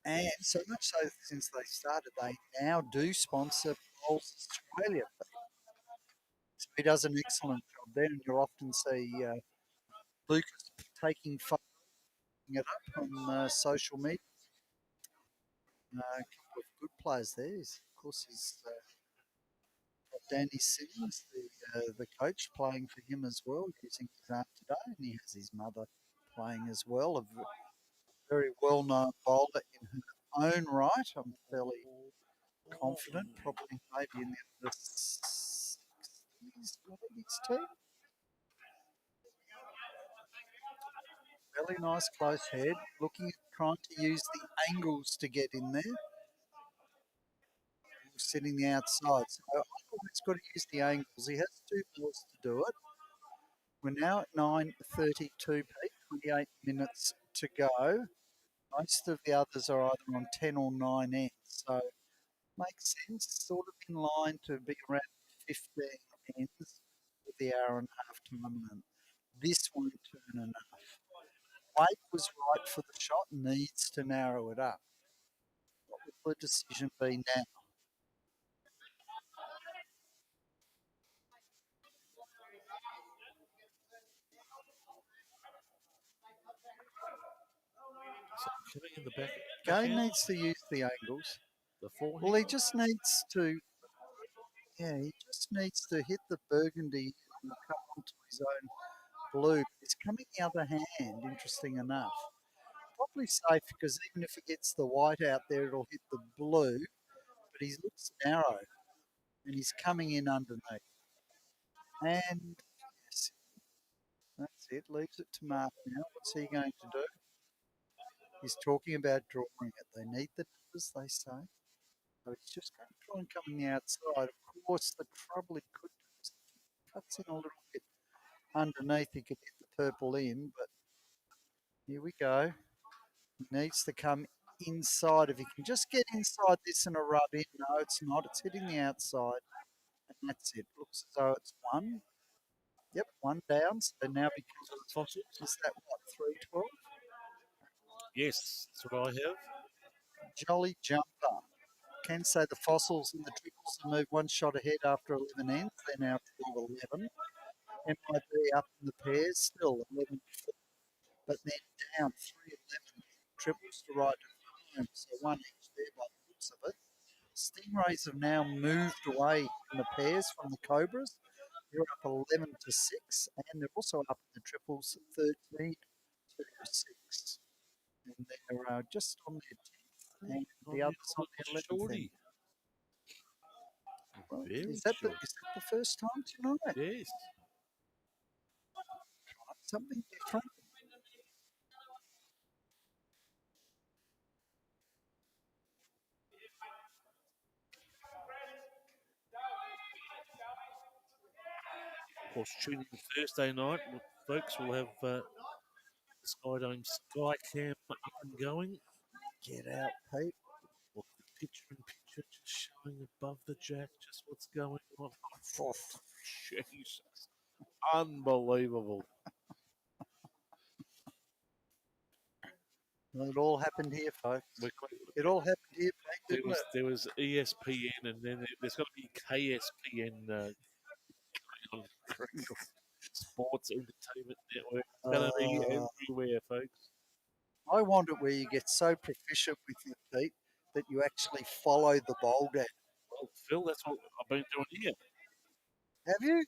And so much so, since they started, they now do sponsor Bowls Australia. So he does an excellent job there, and you'll often see Lucas taking it up on social media. A couple of good players there. Of course, he's got Danny Simmons, the coach, playing for him as well, using his arm today, and he has his mother playing as well. A very well-known bowler in her own right. I'm fairly confident, probably maybe in the 60s, ladies team. Really nice close head, trying to use the angles to get in there. Sitting the outside, so I've always got to use the angles. He has 2 balls to do it. We're now at 9:32, 28 minutes to go. Most of the others are either on 10 or 9 ends, so makes sense, sort of in line to be around 15 ends with the hour and a half time limit. This won't turn enough. Wade was right for the shot, needs to narrow it up. What will the decision be now? So coming in the back. Gay needs to use the angles. The forehand. Well, he just needs to, yeah, he just needs to hit the burgundy and come onto his own blue. He's coming the other hand, interesting enough. Probably safe because even if he gets the white out there, it'll hit the blue. But he looks narrow and he's coming in underneath. And yes, that's it. Leaves it to Mark now. What's he going to do? He's talking about drawing it. They need the numbers, they say. So he's just going to try and come on the outside. Of course, the trouble he could do is if he cuts in a little bit underneath, he could hit the purple in. But here we go. He needs to come inside. If he can just get inside this and a rub in, no, it's not. It's hitting the outside. And that's it. Looks as though it's one. Yep, one down. So now So becomes, the fossils. is that what, 312? Yes, that's what I have. Jolly Jumper. Can say the fossils in the triples have moved one shot ahead after 11 ends. They're now 12-11. MIB up in the pairs, still 11, but then down 3-11 triples to ride to home. So one each there by the looks of it. Stingrays have now moved away in the pairs from the Cobras. They're up 11 to 6, and they're also up in the triples 13 to 6. And they're just on their 10th, and Oh, the yeah, others on their 11th. shorty. Well, Very is short. that the first time tonight? Yes. Something different. Of course, tuning in Thursday night, folks, we'll have Skyedome Skycam up and going. Get out, Pete. Well, the picture in picture just showing above the jack just what's going on. Oh, Jesus. Unbelievable. Well, it all happened here, folks. We- It all happened here, Pete, There didn't was it? there was ESPN and then there's got to be KSPN on Sports Entertainment Network. It's going to be Uh, everywhere, folks. I want it where you get so proficient with your feet that you actually follow the bowl down. Well, Phil, that's what I've been doing here. Have you?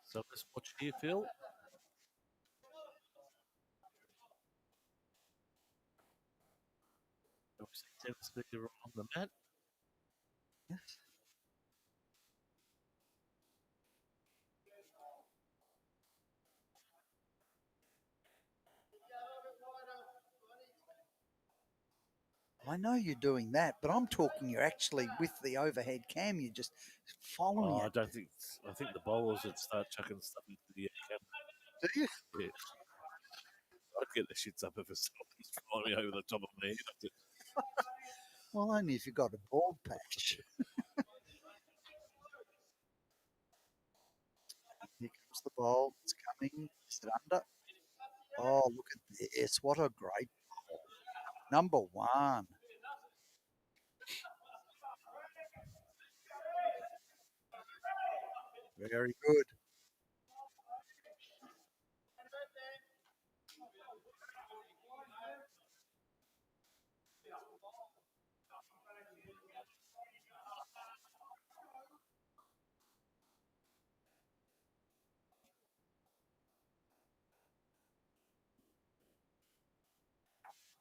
So let's watch here, Phil. Obviously, tennis speaker on the mat. Yes. I know you're doing that, but I'm talking you're actually with the overhead cam, you're just following Oh, I it. don't think. I think the bowlers would start chucking stuff into the air. Do you? Yeah, I'd get the shits up if someone's flying me over the top of my head. Well, only if you've got a bald patch. Here comes the ball. It's coming. Is it under? Oh, look at this. What a great ball. Number one. Very good.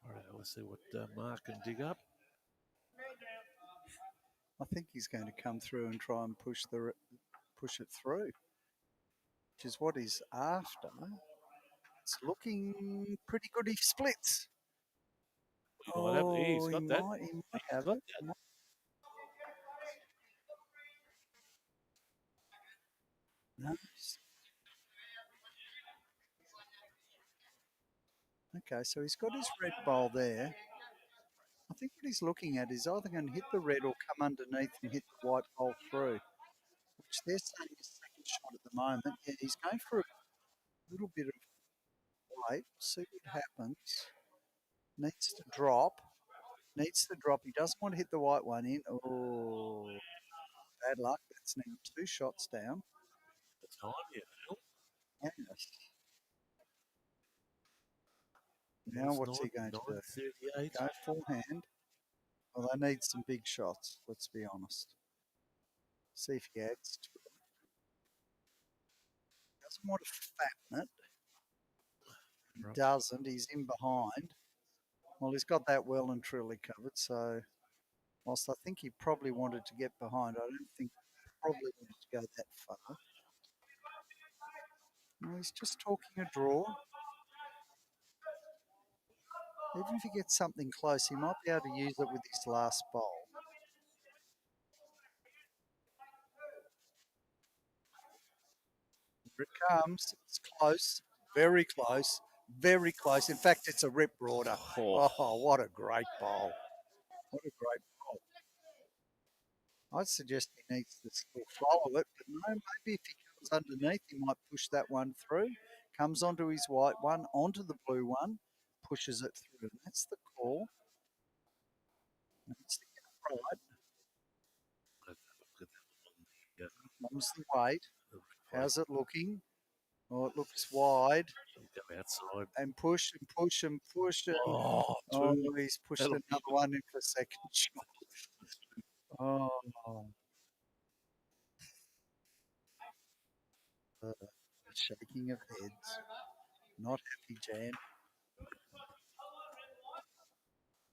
All right, let's see what Mark can dig up. I think he's going to come through and try and push it through, which is what he's after. It's looking pretty good. He splits. You might have. He's Oh, got that. he might He's have got it. that. Nice. Okay, so he's got his red bowl there. I think what he's looking at is either going to hit the red or come underneath and hit the white bowl through, which they're saying is second shot at the moment. Yeah, he's going for a little bit of white. See what happens. Needs to drop. Needs to drop. He doesn't want to hit the white one in. Oh, bad luck. That's now two shots down. The time, yeah. Yes. Well, Now it's what's he going to do? 9:38. Go forehand. Well, they need some big shots, let's be honest. See if he adds to it. Doesn't want to fatten it. He Right. doesn't. He's in behind. Well, he's got that well and truly covered. So, whilst I think he probably wanted to get behind, I don't think he probably wanted to go that far. No, he's just talking a draw. Even if he gets something close, he might be able to use it with his last bowl. Here it comes. It's close. Very close. Very close. In fact, it's a rip broader. Oh, Oh, what a great bowl. What a great bowl. I'd suggest he needs to still follow it, but no, maybe if he one's underneath, he might push that one through, comes onto his white one, onto the blue one, pushes it through. That's the call. Needs to get it right. Let's have a look at that on Comes the weight. the replay. How's it looking? Oh, it looks wide. Go outside. And push and push and push. And, Oh, oh, two. he's pushed That'll another one in for second shot. Oh. Shaking of heads. Not happy, Jan.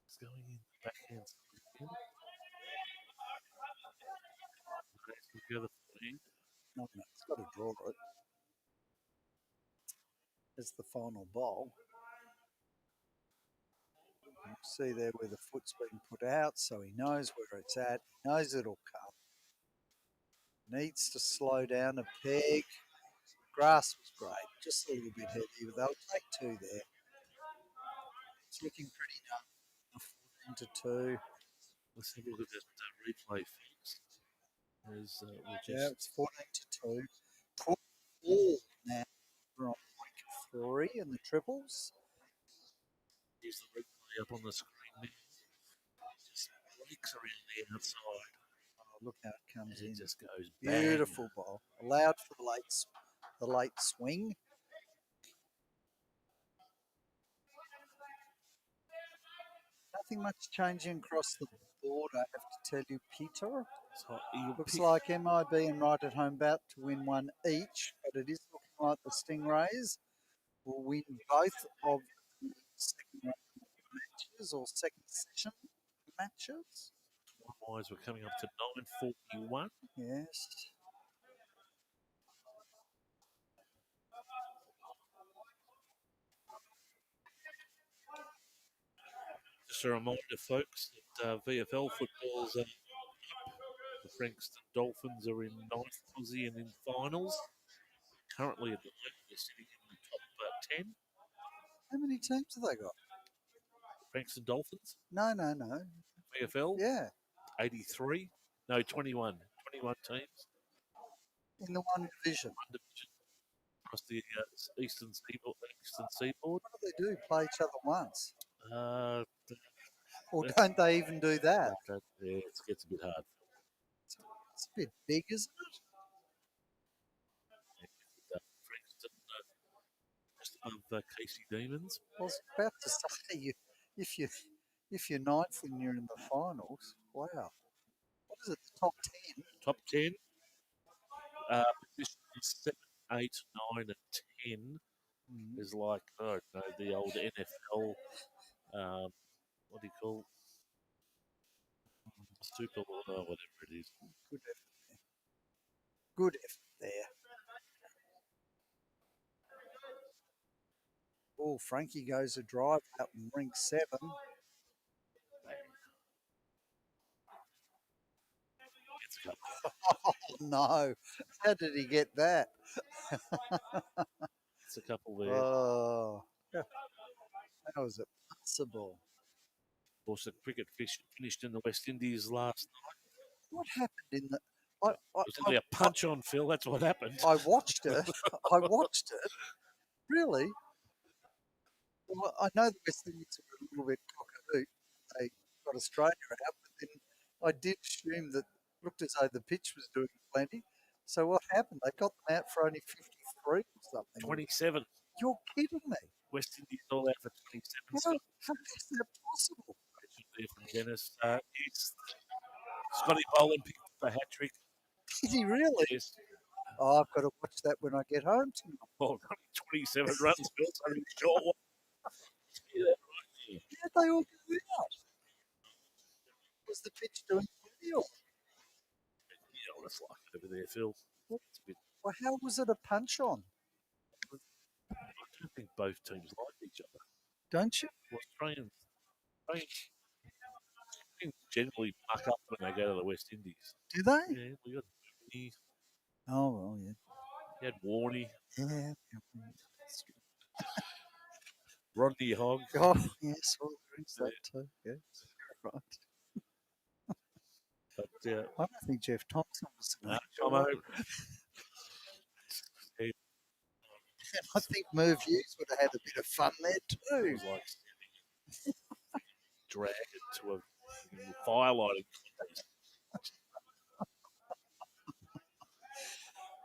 It's going in the backhand side again. Nice to go the forehand. No, it's got to draw it. It's the final ball. You see there where the foot's been put out, so he knows where it's at. He knows it'll come. Needs to slow down a peg. Grass was great, just a little bit heavy, but they'll take two there. It's looking pretty enough. 14 to 2. Let's have a look at that replay, folks. As we'll just Yeah, it's 14 to 2. Put all now. We're on break 3 in the triples. use the replay up on the screen now. Just breaks around the outside. Oh, look how it comes And in. it just goes bang. Beautiful ball. Allowed for the late swing. Nothing much changing across the board, I have to tell you, Peter. So Looks like MIB and Right at Home Bout to win one each, but it is looking like the Stingrays will win both of the second round matches or second session matches. Wise, we're coming up to 9:41. Yes. Just a reminder, folks, that VFL football's up. The Frankston Dolphins are in ninth Aussie and in finals. Currently at the moment, they're sitting in the top 10. How many teams have they got? Frankston Dolphins, No. VFL, Yeah, 83. No, 21. 21 teams. in the one division. One division across the eastern seaboard. What do they do? Play each other once? Uh, Or that's- don't they even do that? yeah, it gets a bit hard. It's a bit big, isn't it? Frankston just above Casey Demons. I was about to say if you're ninth and you're in the finals, wow. What is it? The top 10? Top 10. Positions 7, 8, 9, and 10 is like, I don't know, the old NFL, what do you call Super Bowl, or whatever it is. Good effort there. Good effort there. Oh, Frankie goes a drive out in ring 7. It's a couple. Oh, no. How did he get that? It's a couple there. Oh, how was it possible? Of course, the cricket finished in the West Indies last night. What happened in the... It was only a punch on, Phil. That's what happened. I watched it. I watched it. Really? Well, I know the West Indies were a little bit cock-a-hoot. They got Australia out, but then I did assume that it looked as though the pitch was doing plenty. So what happened? They got them out for only 53 or something. 27. You're kidding me. West Indies all out for 27. How is that possible? There from Dennis. Scotty Boland picked up a hat trick. Did he really? Yes. Oh, I've got to watch that when I get home tonight. Oh, 27 runs, Phil. So really short one. See that right there. How'd they all go out? Was the pitch doing plenty or? Yeah, well, that's like it over there, Phil. It's a bit, Well, how was it a punch on? I don't think both teams like each other. Don't you? Well, Australians generally muck up when they go to the West Indies. Do they? Yeah, we got Mooney, Oh, well, yeah. we had Warney, Yeah. Rodney Hogg. Oh, yes, well, there is that too. Yes, you're right. But I don't think Jeff Thompson was the Tomo, I think Merv Hughes would have had a bit of fun there It too. was like dragon to a firelighting contest.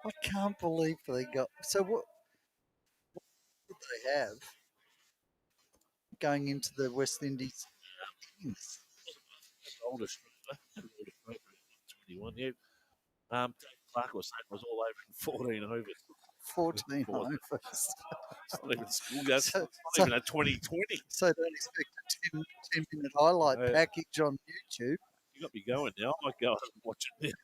I can't believe they got. So what did they have going into the West Indies innings? Older Strover, 21, yeah. Dave Clark was saying it was all over in 14 overs. 14 Four- overs. It's not even school gas. So, It's not so, even a 2020. so don't expect a 10-minute highlight package on YouTube. You got me going now. I might go and watch it now.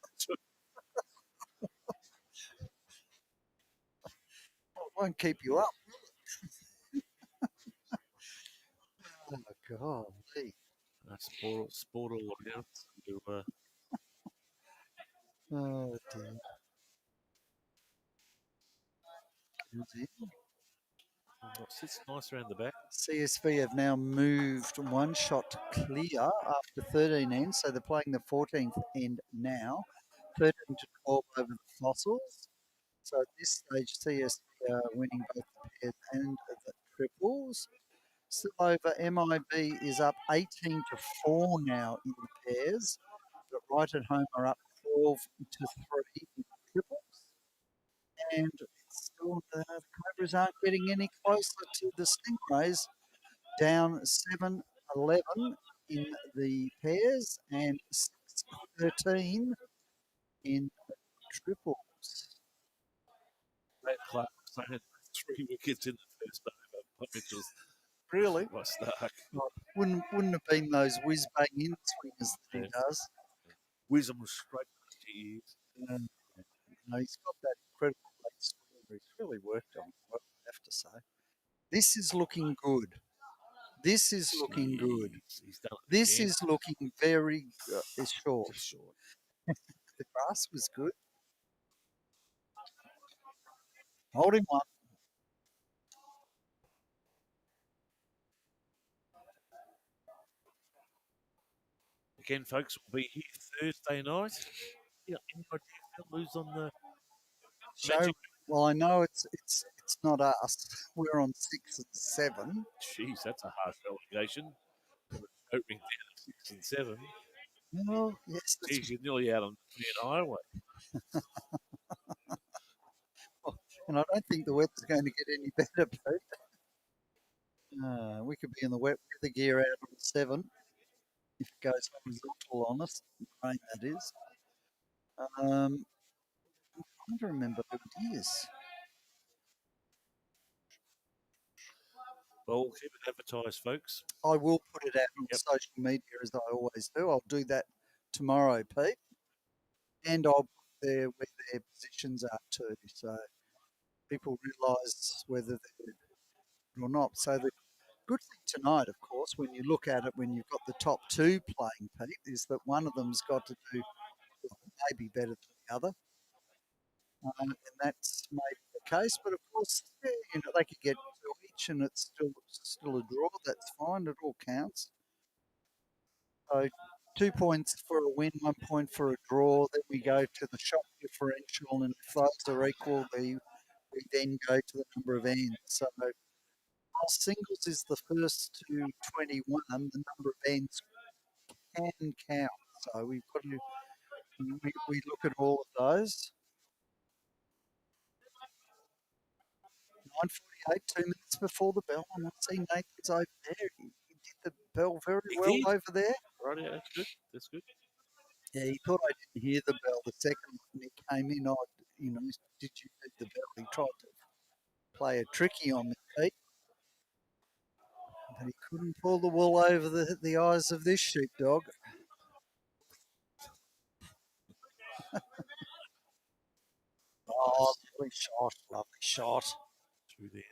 It won't keep you up. Oh, golly. Sport all accounts. Oh, dear. Sits nice around the back. CSV have now moved one shot clear after 13 ends, so they're playing the 14th end now. 13 to 12 over the Fossils. So at this stage, CSV are winning both the pairs and the triples. Still over, MIB is up 18 to 4 now in the pairs, but right at home are up 12 to 3 in the triples. And it's still, the Cobras aren't getting any closer to the Stingrays, down 7-11 in the pairs and 6-13 in the triples. Dave Clark saying 3 wickets in the first over. Mitchell's Really? was Stark. Oh, wouldn't have been those whiz bang in swingers that he does. Wisdom was straight past your ears. No, he's got that incredible late swing. He's really worked on it, I have to say. This is looking good. This is looking good. He's done it This again. is looking very short. Just short. The grass was good. Holding one. Again, folks, we'll be here Thursday night. Yeah, any idea if they'll lose on the Show. Magic? Well, I know it's not us. We're on 6 and 7. Jeez, that's a harsh allegation. Opening down at 6 and 7. Well, yes, that's Geez, you're nearly out on the highway. and I don't think the weather's going to get any better, Pete. We could be in the wet weather gear out on 7 if it goes horizontal on us. Rain, that is. I'm trying to remember who it is. Well, we'll keep it advertised, folks. I will put it out on social media as I always do. I'll do that tomorrow, Pete. And I'll put there where their positions are too, so people realise whether they're good or not. So the good thing tonight, of course, when you look at it, when you've got the top two playing, Pete, is that one of them's got to do maybe better than the other. And that's maybe the case. But of course, yeah, they could get two each and it's still a draw. That's fine. It all counts. So 2 points for a win, 1 point for a draw. Then we go to the shot differential, and if those are equal, we then go to the number of ends. So while singles is the first to 21, the number of ends can count. So we've got to we look at all of those. 9:48, 2 minutes before the bell. I'm not seeing Nathan's over there. He did the bell very well over there. Right, yeah, that's good. That's good. Yeah, he thought I didn't hear the bell the second when he came in. Did you hear the bell? He tried to play a tricky on me, Pete. But he couldn't pull the wool over the eyes of this sheepdog. Oh, lovely shot, lovely shot. Through there.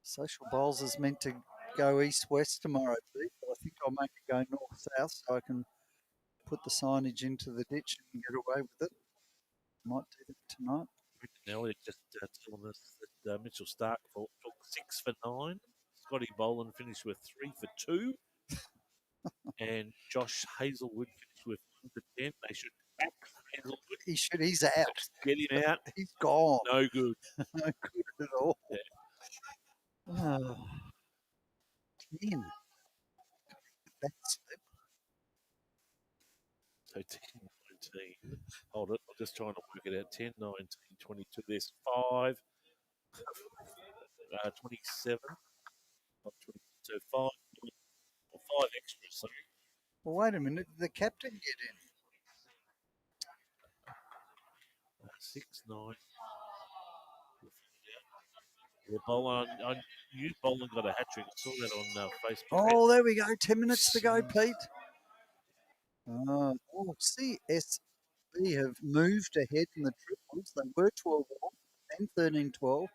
Social Bowls is meant to go east-west tomorrow, Pete, but I think I'll make it go north-south so I can put the signage into the ditch and get away with it. Might do that tonight. Elliott just telling us that Mitchell Stark took 6 for 9. Scotty Boland finished with 3 for 2. And Josh Hazelwood finished with to 10. They should back Hazelwood. He's out. Get him out. He's gone. No good. No good at all. Yeah. Oh, 10. That's So 10, 19. Hold it. I'm just trying to work it out. 10, 19, 22. There's 5, 27. Not 20, so 5 extras. So well, wait a minute. Did the captain get in? 6, 9. Yeah, Boland, I knew Boland got a hat trick. I saw that on Facebook. Oh, there we go. 10 minutes to go, Pete. Oh, CSV have moved ahead in the triples. They were 12 off, then 13 12.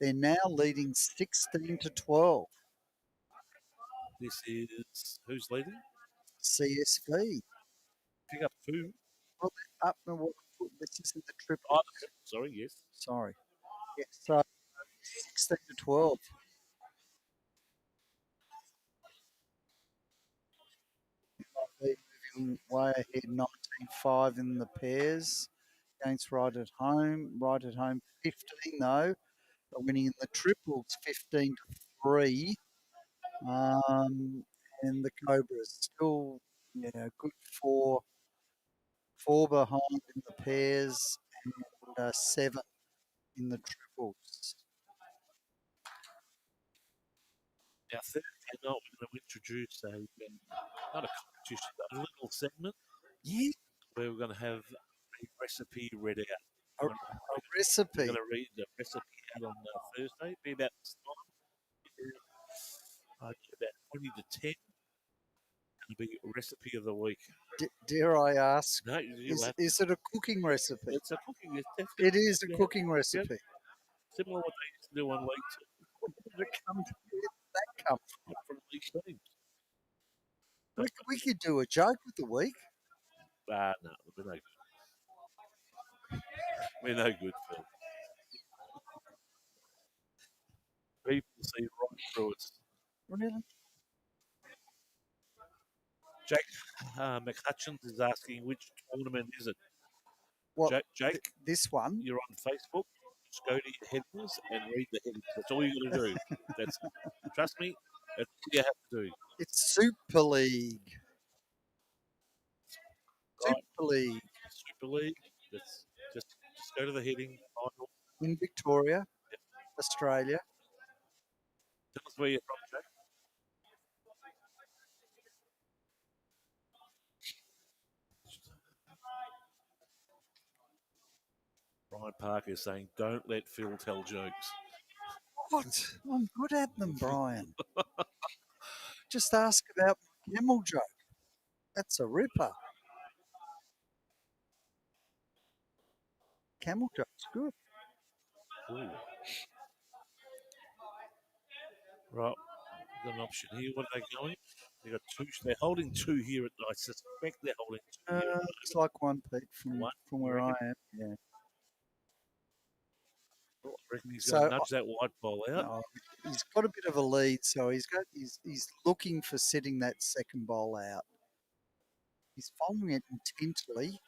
They're now leading 16 to 12. This is who's leading? CSV. Pick up 2. Well, up and what? This is in the Oh, triples. sorry, yes. Sorry. Yes, so 16 to 12. They're moving way ahead 19-5 in the pairs against Right at Home. Right at Home 15 though. They're winning in the triples 15 to 3. And the Cobras still good four behind in the pairs and 7 in the triples. Now, Thursday night, we're going to introduce not a competition, but a little segment Yeah, where we're going to have a recipe read out. a We're recipe. going to read the recipe out on Thursday. Be about this time. About 20 to 10. It'll be a recipe of the week. Dare I ask, No, is it a cooking recipe? it's a cooking. It's It is a yeah, cooking recipe. yeah. Similar to what they used to do on League Two. Where did that come From League teams. from? We could do a joke with the week. No, we're no good. We're no good, Phil. People see right through us. Really? Jake McHutchins is asking which tournament is it? What? Jake, This one? you're on Facebook. Just go to your headings and read the headings. That's all you got to do. That's trust me. That's all you have to do. It's Super League. Right. Super League Super League. That's just go to the heading. Final. in Victoria, Australia. Tell us where you're from, Jake. Brian Parker is saying, "Don't let Phil tell jokes." What? I'm good at them, Brian. Just ask about my camel joke. That's a ripper. Camel joke's good. Ooh. Right, got an option here. What are they going? They got 2. They're holding 2 here. I suspect they're holding 2 here. It's like one, Pete, from where I am. Yeah. I reckon he's going So to nudge that white ball out. no, he's got a bit of a lead, so he's looking for setting that second bowl out. He's following it intently,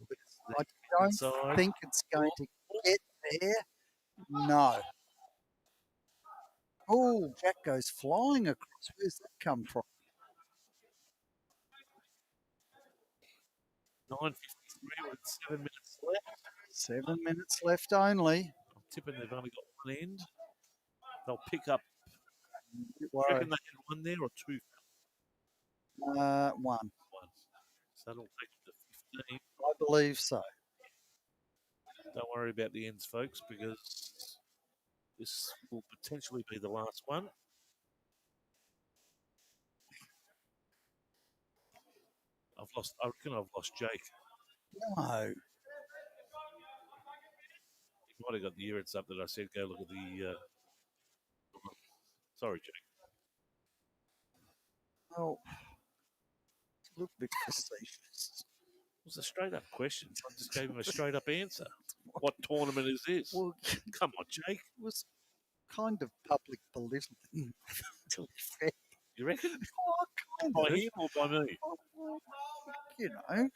but I don't Inside. think it's going to get there. No. Oh, Jack goes flying across. Where's that come from? 9:53 with 7 minutes left. 7 minutes left only. I'm tipping they've only got one end. They'll pick up. Do you Worry. reckon they had 1 there or 2? 1. 1. So that'll take them to 15. I believe so. Don't worry about the ends, folks, because this will potentially be the last one. I reckon I've lost Jake. No. He might have got the earrings up that I said go look at the. Sorry, Jake. Oh, it's a little bit facetious. It was a straight up question. I just gave him a straight up answer. What tournament is this? Well, Come on, Jake. it was kind of public belittling, to be fair. You reckon? Oh, kind By of. him or by me? You know,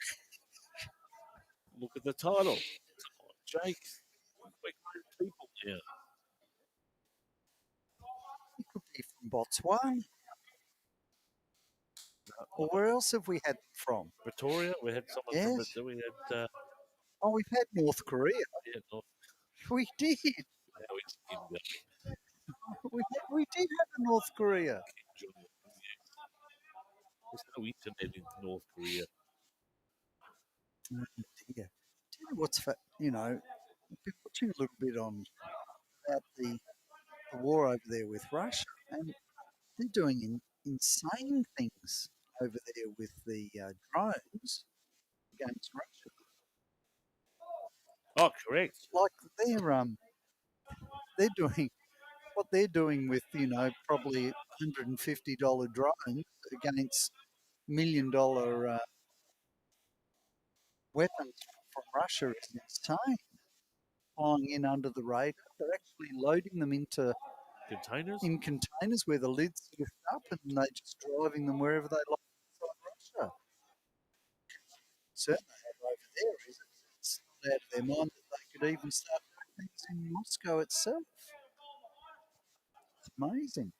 Look at the title. Come on, Jake. We're great people now. he could be from Botswana. Or where else have we had them from? Pretoria, we had someone from Yes. Pretoria. We had, Oh, we've had North Korea. yeah, North, We did. how is Kim going? We did have a North Korea. Kim Jong-un. There's no internet in North Korea. Oh, dear. Tell you what's I've been watching a little bit on about the war over there with Russia, and they're doing insane things over there with the drones against Russia. Oh, correct. Like they're doing what they're doing with probably $150 drones against $1 million weapons from Russia is insane. Flying in under the radar, they're actually loading them Containers? in containers where the lids lift up, and they're just driving them wherever they like inside Russia. Certainly over there is it's not out of their mind that they could even start doing things in Moscow itself. It's amazing.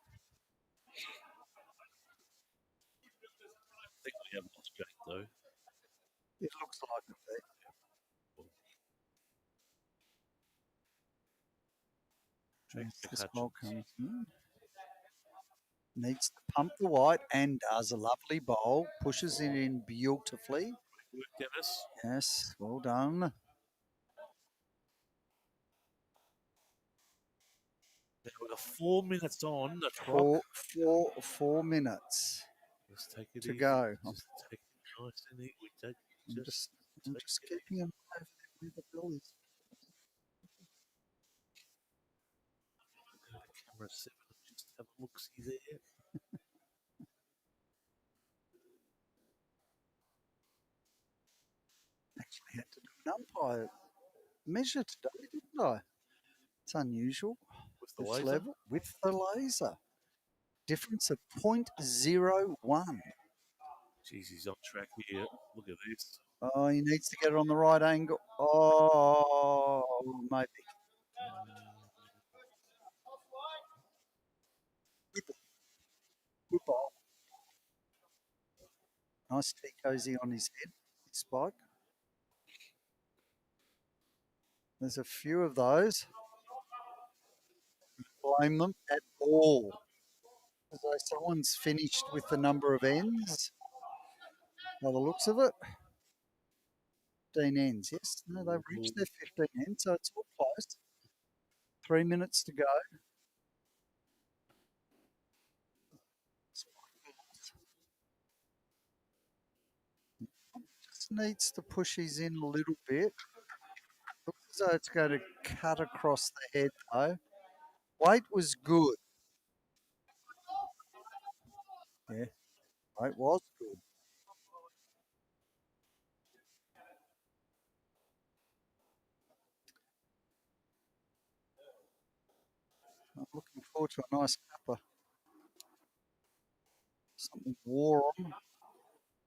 I think we have lost Jake, though. It looks like it there. Jake's As this McCutcheon. ball comes in. Needs to pump the white and does a lovely bowl. Pushes it in beautifully. Work, Dennis. Yes, well done. Now we've got 4 minutes on the clock. 4 minutes Let's take it to easy. go. Just take it nice and easy. We take I'm just keeping an eye over there where the bill is. Go to camera 7 and just have a look see there. Actually had to do an umpire measure today, didn't I? It's unusual. With the This laser. level with the laser. Difference of 0.01. Jeez, he's on track here. Look at this. Oh, he needs to get it on the right angle. Oh, maybe. Good ball. Nice tea cozy on his head, his spike. There's a few of those. Blame them at all. As though someone's finished with the number of ends by the looks of it. 15 ends, yes. No, they've reached their 15 ends, so it's all close. 3 minutes to go. Just needs to push his in a little bit. Looks as though it's going to cut across the head, though. Weight was good. Yeah, weight was good. I'm looking forward to a nice cuppa. Something warm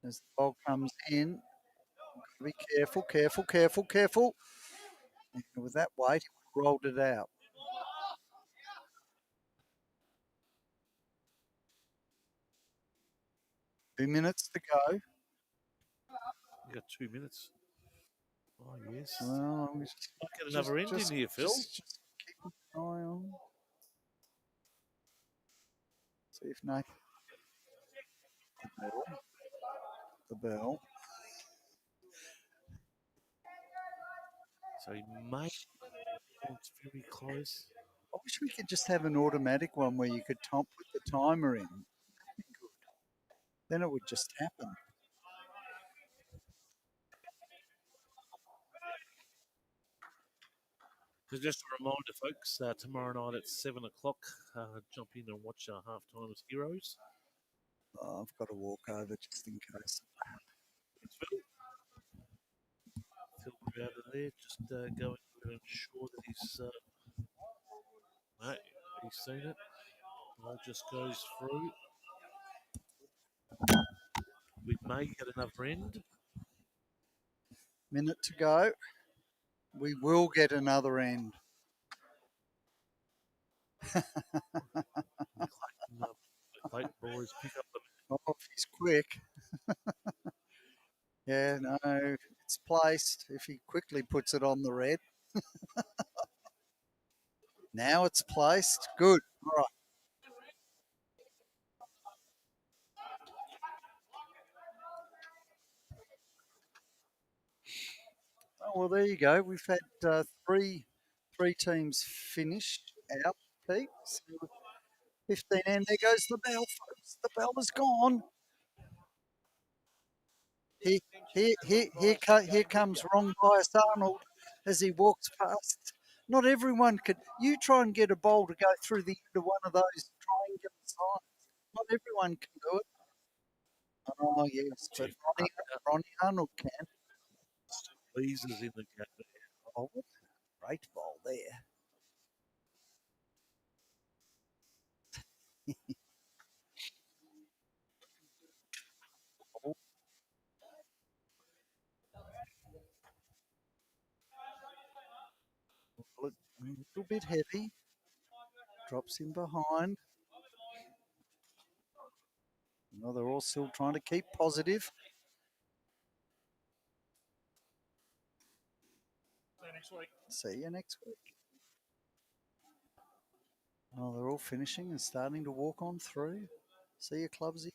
as the ball comes in. Be careful, careful, careful, careful. And with that weight, he rolled it out. Two minutes to go. You got 2 minutes. Oh, yes. Well, I'm Might get another end in here, Phil. just keep an eye on. See if Nathan. The bell. So he may. Oh, it's very close. I wish we could just have an automatic one where you could put the timer in. That'd be good. Then it would just happen. So just a reminder, folks, tomorrow night at 7 o'clock, jump in and watch Half Time's Heroes. Oh, I've got to walk over just in case. It's Phil. Phil, we're out of there. Just go and ensure that he's seen it. Ball just goes through. We may get another end. Minute to go. We will get another end. The Clayton boys pick up the Oh, he's quick. Yeah, no, it's placed. If he quickly puts it on the red. Now it's placed. Good. All right. Oh, well, there you go. We've had three teams finish out, Pete. So 15, and there goes the bell, folks. The bell is gone. Here comes Ron Bias Arnold as he walks past. Not everyone could. You try and get a bowl to go through the end of one of those triangular signs. Not everyone can do it. Oh, yes, but Jeff Ronnie Arnold can. Leasers in the gap there. Oh, great bowl there. Oh, a little bit heavy. Drops him behind. Well, they're all still trying to keep positive. See you next week. Oh, they're all finishing and starting to walk on through. See you, Clubsy.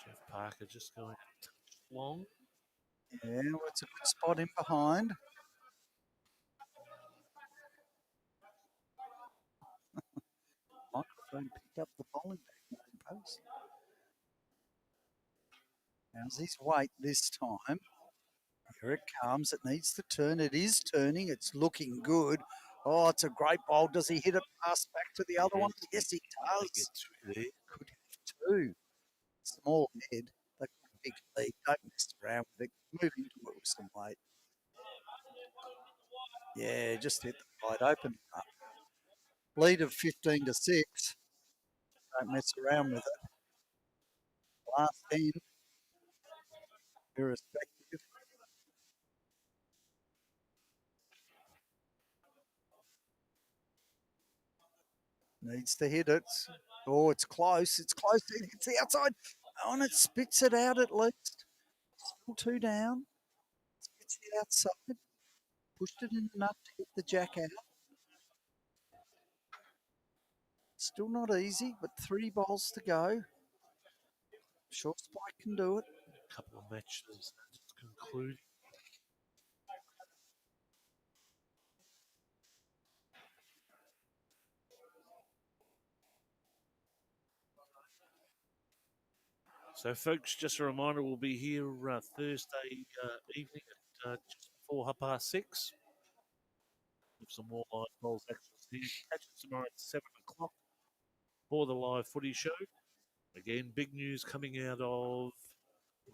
Jeff Parker just going long. Yeah, well, it's a good spot in behind. Microphone picked up the bowling post. How's his weight this time? Here it comes. It needs to turn. It is turning. It's looking good. Oh, it's a great bowl. Does he hit it past back to the other one? Yes, he They get does. through there. Could have two. Small head. They got a big lead. Don't mess around with it. Move into it with some weight. Yeah, just hit the wide open up. Lead of 15 to 6. Don't mess around with it. Last end, irrespective. Needs to hit it. Oh, it's close. It's close. It hits the outside. Oh, and it spits it out at least. Still two down. Spits the outside. Pushed it in enough to hit the jack out. Still not easy, but three balls to go. Short spike can do it. A couple of matches just concluding. So, folks, just a reminder, we'll be here Thursday evening at just before 6:30 with some more live bowls actions here. Catch us tomorrow at 7 o'clock for the live footy show. Again, big news coming out of.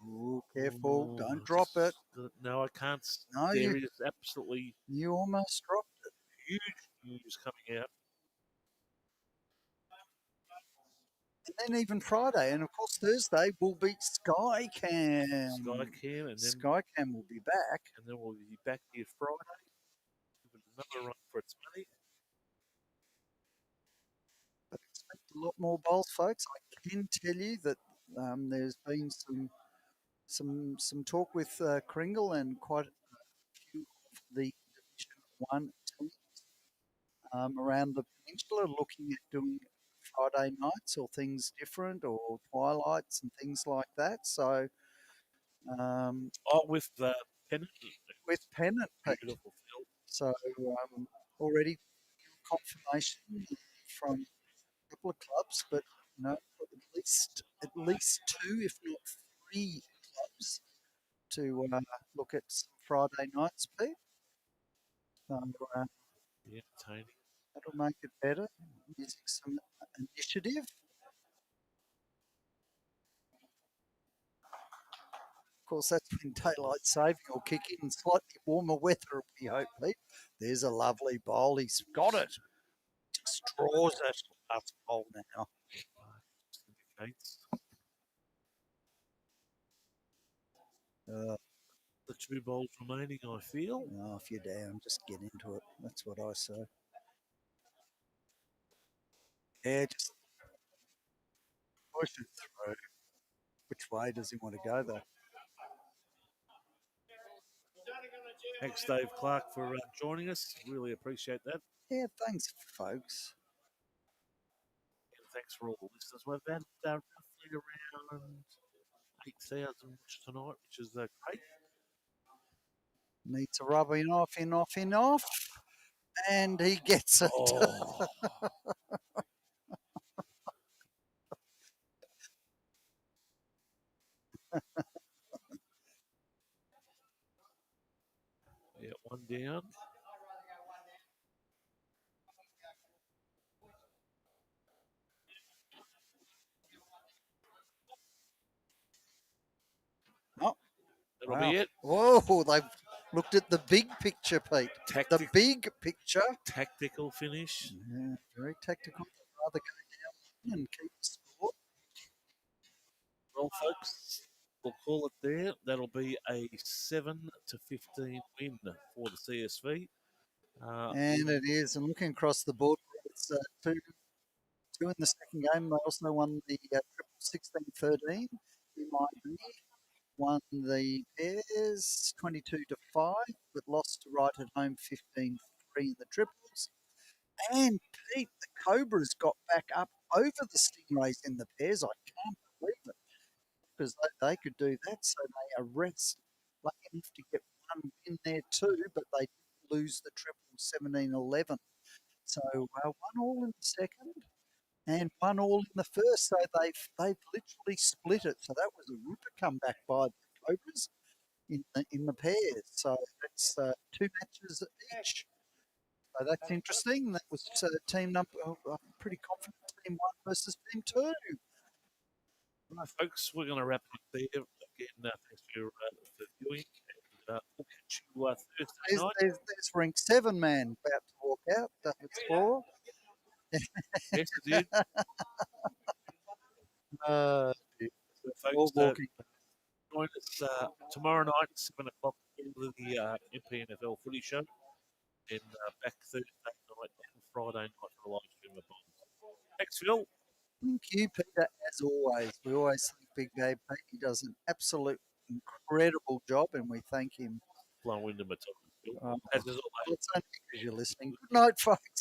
Ooh, careful. Don't drop Just, it. no, I can't. No, There is absolutely you almost dropped it. huge news coming out. And then even Friday, and of course Thursday will be Skycam. Skycam, and then Skycam will be back. we'll be back here Friday with another run for its money. But expect a lot more bowls, folks. I can tell you that there's been some talk with Kringle and quite a few of the Division One teams around the peninsula looking at doing Friday nights or things different or twilights and things like that. So With Pennant, with Pennant, Pete. beautiful field. So already confirmation from a couple of clubs, but you know, at least two, if not three clubs to look at some Friday nights, Pete. So Entertaining. that'll make it better using some initiative. Of course, that's when daylight saving will kick in and slightly warmer weather, we hope, Pete. There's a lovely bowl. He's got it. Just draws it. That's bowl now. Indicates. Uh, The 2 bowls remaining, I feel. Oh, if you're down, just get into it. That's what I say. Yeah, just push it through. Which way does he want to go, though? Thanks, Dave Clark, for joining us. Really appreciate that. Yeah, thanks, folks. And thanks for all the listeners. We've had roughly around 8,000 watch tonight, which is great. Needs a rubbing off, and he gets it. Oh, yeah, one down. Oh, That'll wow. be it. Whoa, they've looked at the big picture, Pete. The big picture. Tactical finish. Yeah, very tactical. They'd rather go down and keep the score. Well, folks, we'll call it there. That'll be a 7-15 win for the CSV. And it is. And looking across the board, it's two in the second game. They also won the triple 16-13. MIB won the pairs 22-5, but lost to right at home 15-3 in the triples. And Pete, the Cobras got back up over the Stingrays in the pairs. I can't believe it, because they could do that. So they arrest lucky enough to get one win there too, but they did lose the triple 17-11. So 1-all in the second and 1-all in the first. So they've literally split it. So that was a ripper comeback by the Cobras in the pairs. So that's 2 matches each. So that's interesting. That was team number. I'm pretty confident team 1 versus team 2. Right, folks, we're going to wrap it up there. Again, thanks for viewing. And we'll catch you Thursday night. There's ring 7 man about to walk out. David Spore. Yes, it did. Uh, So, folks, join us tomorrow night at 7 o'clock for the MPNFL footy show. And back Thursday night and Friday night for the live stream of Bonds. Thanks, Phil. Thank you, Peter, as always. We always thank Big Gabe Pete. He does an absolute incredible job, and we thank him. Blowing into my time, Phil. Well, As is always. it's only because you're listening. Good night, folks.